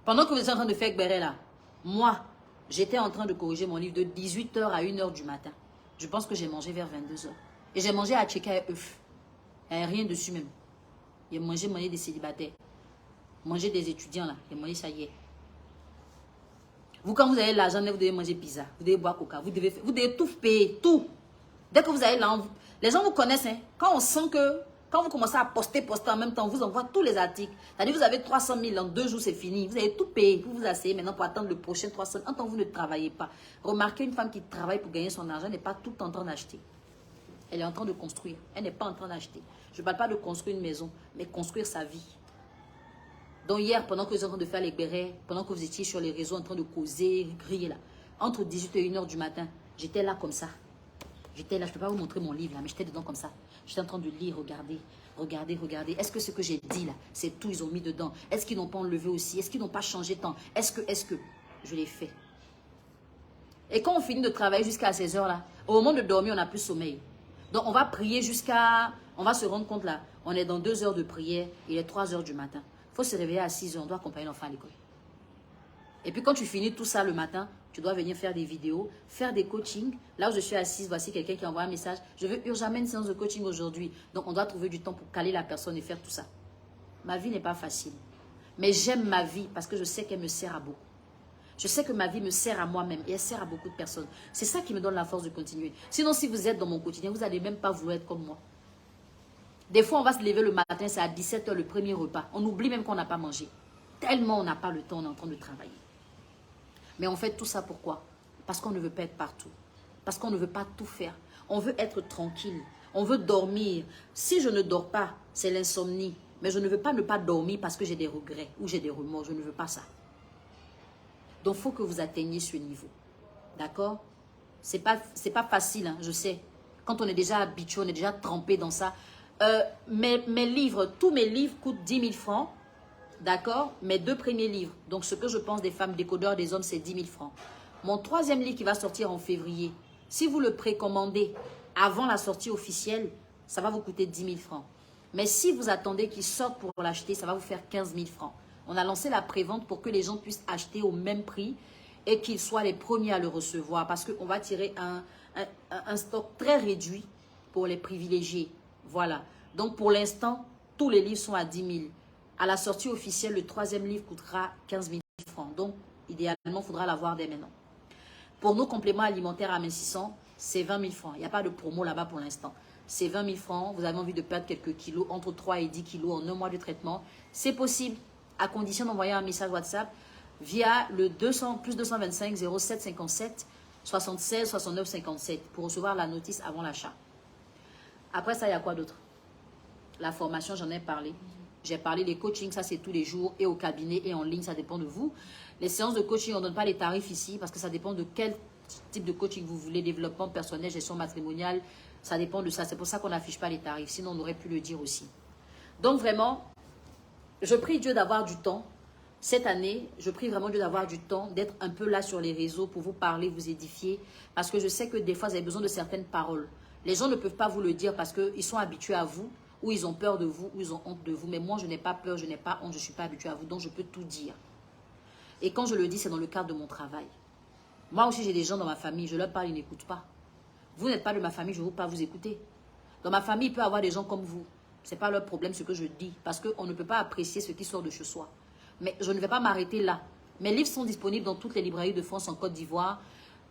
Pendant que vous étiez en train de faire béret là, moi, j'étais en train de corriger mon livre de 18 h à 1 h du matin. Je pense que j'ai mangé vers 22 h. Et j'ai mangé à checker et œufs. Il n'y a rien dessus même. J'ai mangé des célibataires. Manger des étudiants là. J'ai mangé ça hier. Vous, quand vous avez l'argent, vous devez manger pizza. Vous devez boire coca. Vous devez tout payer. Tout. Dès que vous avez l'argent, les gens vous connaissent. Hein. Quand on sent que, quand vous commencez à poster en même temps, on vous envoie tous les articles. C'est-à-dire vous avez 300 000 en 2 jours, c'est fini. Vous avez tout payé. Vous vous asseyez maintenant pour attendre le prochain 300 000. En tant que vous ne travaillez pas. Remarquez, une femme qui travaille pour gagner son argent n'est pas tout en train d'acheter. Elle est en train de construire. Elle n'est pas en train d'acheter. Je ne parle pas de construire une maison, mais construire sa vie. Donc hier, pendant que vous étiez en train de faire les bérets, pendant que vous étiez sur les réseaux en train de causer, griller là, entre 18 et 1 h du matin, j'étais là comme ça. J'étais là, je ne peux pas vous montrer mon livre là, mais j'étais dedans comme ça. J'étais en train de lire, regarder. Est-ce que ce que j'ai dit là, c'est tout, ils ont mis dedans? Est-ce qu'ils n'ont pas enlevé aussi? Est-ce qu'ils n'ont pas changé tant? Est-ce que je l'ai fait? Et quand on finit de travailler jusqu'à 16 h là, au moment de dormir, on n'a plus sommeil. Donc on va prier jusqu'à, on va se rendre compte là, on est dans 2 heures de prière, il est 3 h du matin. Il faut se réveiller à 6 h, on doit accompagner l'enfant à l'école. Et puis quand tu finis tout ça le matin, tu dois venir faire des vidéos, faire des coachings. Là où je suis assise, voici quelqu'un qui envoie un message. Je veux urgemment une séance de coaching aujourd'hui. Donc on doit trouver du temps pour caler la personne et faire tout ça. Ma vie n'est pas facile. Mais j'aime ma vie parce que je sais qu'elle me sert à beaucoup. Je sais que ma vie me sert à moi-même et elle sert à beaucoup de personnes. C'est ça qui me donne la force de continuer. Sinon, si vous êtes dans mon quotidien, vous n'allez même pas vouloir être comme moi. Des fois, on va se lever le matin, c'est à 17 h le premier repas. On oublie même qu'on n'a pas mangé. Tellement on n'a pas le temps, on est en train de travailler. Mais on fait tout ça pourquoi? Parce qu'on ne veut pas être partout. Parce qu'on ne veut pas tout faire. On veut être tranquille. On veut dormir. Si je ne dors pas, c'est l'insomnie. Mais je ne veux pas ne pas dormir parce que j'ai des regrets ou j'ai des remords. Je ne veux pas ça. Donc, il faut que vous atteigniez ce niveau. D'accord? C'est pas facile, hein, je sais. Quand on est déjà habitué, on est déjà trempé dans ça. Mes livres, tous mes livres coûtent 10 000 francs. D'accord? Mes 2 premiers livres, donc ce que je pense des femmes décodeurs des hommes, c'est 10 000 francs. Mon 3e livre qui va sortir en février, si vous le précommandez avant la sortie officielle, ça va vous coûter 10 000 francs. Mais si vous attendez qu'il sorte pour l'acheter, ça va vous faire 15 000 francs. On a lancé la prévente pour que les gens puissent acheter au même prix et qu'ils soient les premiers à le recevoir parce qu'on va tirer un stock très réduit pour les privilégiés. Voilà. Donc pour l'instant, tous les livres sont à 10 000. À la sortie officielle, le 3e livre coûtera 15 000 francs. Donc, idéalement, il faudra l'avoir dès maintenant. Pour nos compléments alimentaires amincissants, c'est 20 000 francs. Il n'y a pas de promo là-bas pour l'instant. C'est 20 000 francs. Vous avez envie de perdre quelques kilos, entre 3 et 10 kilos en 1 mois de traitement. C'est possible, à condition d'envoyer un message WhatsApp via le plus 225 07 57 76 69 57 pour recevoir la notice avant l'achat. Après ça, il y a quoi d'autre? La formation, j'en ai parlé. J'ai parlé des coachings, ça c'est tous les jours, et au cabinet et en ligne, ça dépend de vous. Les séances de coaching, on ne donne pas les tarifs ici parce que ça dépend de quel type de coaching vous voulez, développement personnel, gestion matrimoniale, ça dépend de ça. C'est pour ça qu'on n'affiche pas les tarifs, sinon on aurait pu le dire aussi. Donc vraiment, je prie Dieu d'avoir du temps. Cette année, je prie vraiment Dieu d'avoir du temps, d'être un peu là sur les réseaux pour vous parler, vous édifier, parce que je sais que des fois, vous avez besoin de certaines paroles. Les gens ne peuvent pas vous le dire parce qu'ils sont habitués à vous, ou ils ont peur de vous, ou ils ont honte de vous. Mais moi, je n'ai pas peur, je n'ai pas honte, je ne suis pas habituée à vous, donc je peux tout dire. Et quand je le dis, c'est dans le cadre de mon travail. Moi aussi, j'ai des gens dans ma famille, je leur parle, ils n'écoutent pas. Vous n'êtes pas de ma famille, je ne veux pas vous écouter. Dans ma famille, il peut y avoir des gens comme vous. Ce n'est pas leur problème ce que je dis, parce qu'on ne peut pas apprécier ce qui sort de chez soi. Mais je ne vais pas m'arrêter là. Mes livres sont disponibles dans toutes les librairies de France en Côte d'Ivoire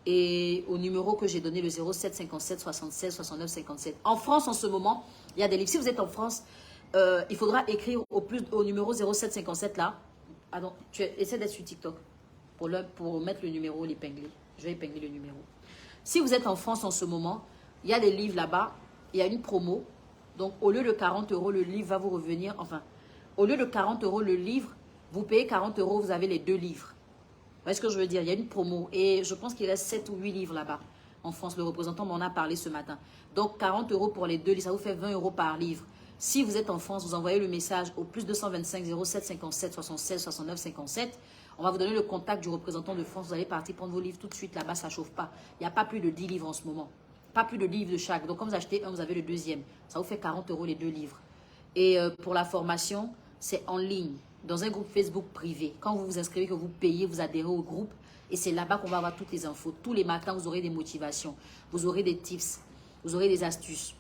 et au numéro que j'ai donné, le 07 57 76 69 57. En France, en ce moment, il y a des livres. Si vous êtes en France, il faudra écrire au numéro 07 57 là. Pardon, tu essaies d'être sur TikTok pour mettre le numéro, l'épingler. Je vais épingler le numéro. Si vous êtes en France en ce moment, il y a des livres là-bas. Il y a une promo. Donc, au lieu de 40 €, le livre va vous revenir. Enfin, au lieu de 40 € le livre, vous payez 40 €, vous avez les 2 livres. Vous voyez ce que je veux dire? Il y a une promo. Et je pense qu'il reste 7 ou 8 livres là-bas. En France, le représentant m'en a parlé ce matin. Donc, 40 € pour les 2 livres, ça vous fait 20 € par livre. Si vous êtes en France, vous envoyez le message au plus 225 07 57 76 69 57. On va vous donner le contact du représentant de France. Vous allez partir prendre vos livres tout de suite. Là-bas, ça ne chauffe pas. Il n'y a pas plus de 10 livres en ce moment. Pas plus de 10 livres de chaque. Donc, comme vous achetez un, vous avez le deuxième. Ça vous fait 40 € les 2 livres. Et pour la formation, c'est en ligne, dans un groupe Facebook privé. Quand vous vous inscrivez, que vous payez, vous adhérez au groupe. Et c'est là-bas qu'on va avoir toutes les infos. Tous les matins, vous aurez des motivations. Vous aurez des tips. Vous aurez des astuces.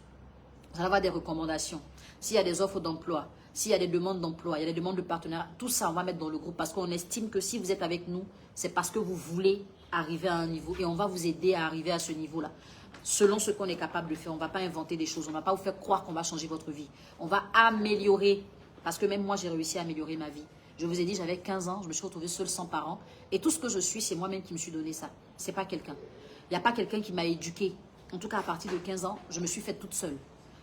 Vous allez avoir des recommandations. S'il y a des offres d'emploi, s'il y a des demandes d'emploi, il y a des demandes de partenariat, tout ça, on va mettre dans le groupe parce qu'on estime que si vous êtes avec nous, c'est parce que vous voulez arriver à un niveau et on va vous aider à arriver à ce niveau-là. Selon ce qu'on est capable de faire, on ne va pas inventer des choses, on ne va pas vous faire croire qu'on va changer votre vie. On va améliorer, parce que même moi, j'ai réussi à améliorer ma vie. Je vous ai dit, j'avais 15 ans, je me suis retrouvée seule sans parents et tout ce que je suis, c'est moi-même qui me suis donné ça. Ce n'est pas quelqu'un. Il n'y a pas quelqu'un qui m'a éduquée. En tout cas, à partir de 15 ans, je me suis faite toute seule.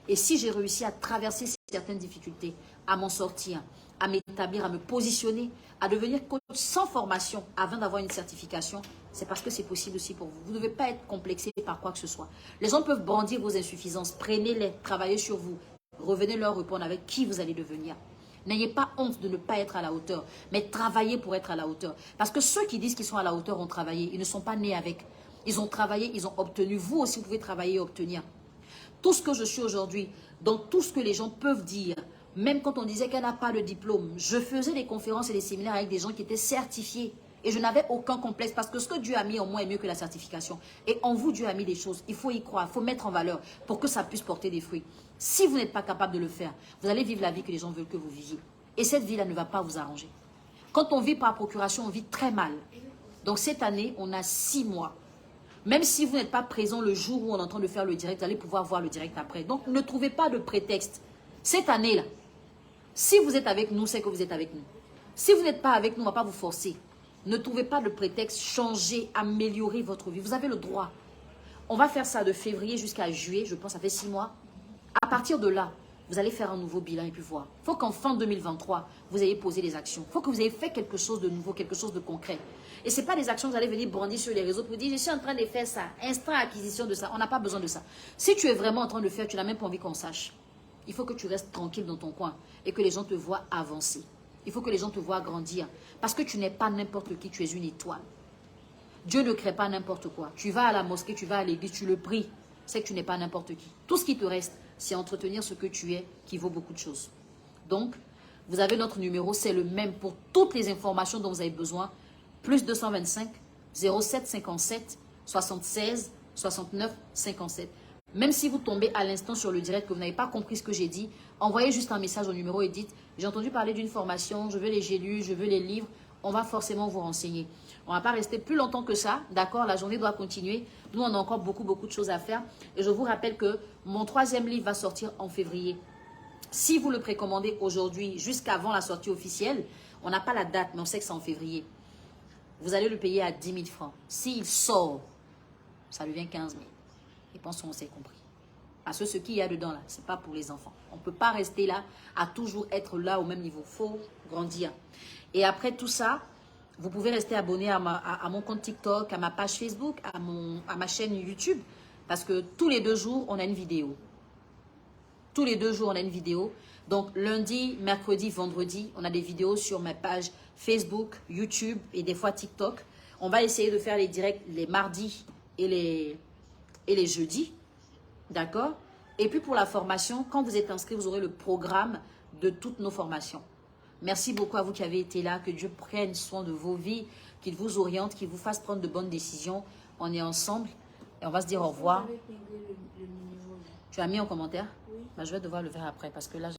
Et si j'ai réussi à traverser certaines difficultés, à m'en sortir, à m'établir, à me positionner, à devenir coach sans formation avant d'avoir une certification, c'est parce que c'est possible aussi pour vous. Vous ne devez pas être complexé par quoi que ce soit. Les gens peuvent brandir vos insuffisances, prenez-les, travaillez sur vous, revenez leur répondre avec qui vous allez devenir. N'ayez pas honte de ne pas être à la hauteur, mais travaillez pour être à la hauteur. Parce que ceux qui disent qu'ils sont à la hauteur ont travaillé, ils ne sont pas nés avec. Ils ont travaillé, ils ont obtenu. Vous aussi, vous pouvez travailler et obtenir. Tout ce que je suis aujourd'hui, dans tout ce que les gens peuvent dire, même quand on disait qu'elle n'a pas de diplôme, je faisais des conférences et des séminaires avec des gens qui étaient certifiés. Et je n'avais aucun complexe parce que ce que Dieu a mis en moi est mieux que la certification. Et en vous, Dieu a mis des choses. Il faut y croire, il faut mettre en valeur pour que ça puisse porter des fruits. Si vous n'êtes pas capable de le faire, vous allez vivre la vie que les gens veulent que vous viviez. Et cette vie-là ne va pas vous arranger. Quand on vit par procuration, on vit très mal. Donc cette année, on a 6 mois. Même si vous n'êtes pas présent le jour où on est en train de faire le direct, vous allez pouvoir voir le direct après. Donc, ne trouvez pas de prétexte. Cette année-là, si vous êtes avec nous, c'est que vous êtes avec nous. Si vous n'êtes pas avec nous, on ne va pas vous forcer. Ne trouvez pas de prétexte. Changez, améliorez votre vie. Vous avez le droit. On va faire ça de février jusqu'à juillet. Je pense que ça fait 6 mois. À partir de là, vous allez faire un nouveau bilan et puis voir. Il faut qu'en fin 2023, vous ayez posé des actions. Il faut que vous ayez fait quelque chose de nouveau, quelque chose de concret. Et ce n'est pas des actions que vous allez venir brandir sur les réseaux pour dire « je suis en train de faire ça, instant acquisition de ça ». On n'a pas besoin de ça. Si tu es vraiment en train de faire, tu n'as même pas envie qu'on sache. Il faut que tu restes tranquille dans ton coin et que les gens te voient avancer. Il faut que les gens te voient grandir. Parce que tu n'es pas n'importe qui, tu es une étoile. Dieu ne crée pas n'importe quoi. Tu vas à la mosquée, tu vas à l'église, tu le pries. C'est que tu n'es pas n'importe qui. Tout ce qui te reste, c'est entretenir ce que tu es qui vaut beaucoup de choses. Donc, vous avez notre numéro, c'est le même pour toutes les informations dont vous avez besoin. Plus 225 07 57 76 69 57. Même si vous tombez à l'instant sur le direct que vous n'avez pas compris ce que j'ai dit, envoyez juste un message au numéro et dites « j'ai entendu parler d'une formation, je veux les GLU, je veux les livres ». On va forcément vous renseigner. On ne va pas rester plus longtemps que ça, d'accord? La journée doit continuer. Nous, on a encore beaucoup de choses à faire. Et je vous rappelle que mon 3e livre va sortir en février. Si vous le précommandez aujourd'hui, jusqu'avant la sortie officielle, on n'a pas la date, mais on sait que c'est en février. Vous allez le payer à 10 000 francs. S'il sort, ça devient 15 000. Et pensons, on s'est compris. Parce que ce qu'il y a dedans, là, ce n'est pas pour les enfants. On ne peut pas rester là, à toujours être là au même niveau. Il faut grandir. Et après tout ça, vous pouvez rester abonné à mon compte TikTok, à ma page Facebook, à ma chaîne YouTube. Parce que tous les 2 jours, on a une vidéo. Tous les 2 jours, on a une vidéo. Donc, lundi, mercredi, vendredi, on a des vidéos sur ma page Facebook, YouTube et des fois TikTok. On va essayer de faire les directs les mardis et les jeudis. D'accord? Et puis pour la formation, quand vous êtes inscrit, vous aurez le programme de toutes nos formations. Merci beaucoup à vous qui avez été là. Que Dieu prenne soin de vos vies, qu'il vous oriente, qu'il vous fasse prendre de bonnes décisions. On est ensemble et on va se dire au revoir. Vous avez payé le numéro là. Tu as mis en commentaire? Oui. Bah, je vais devoir le faire après parce que là...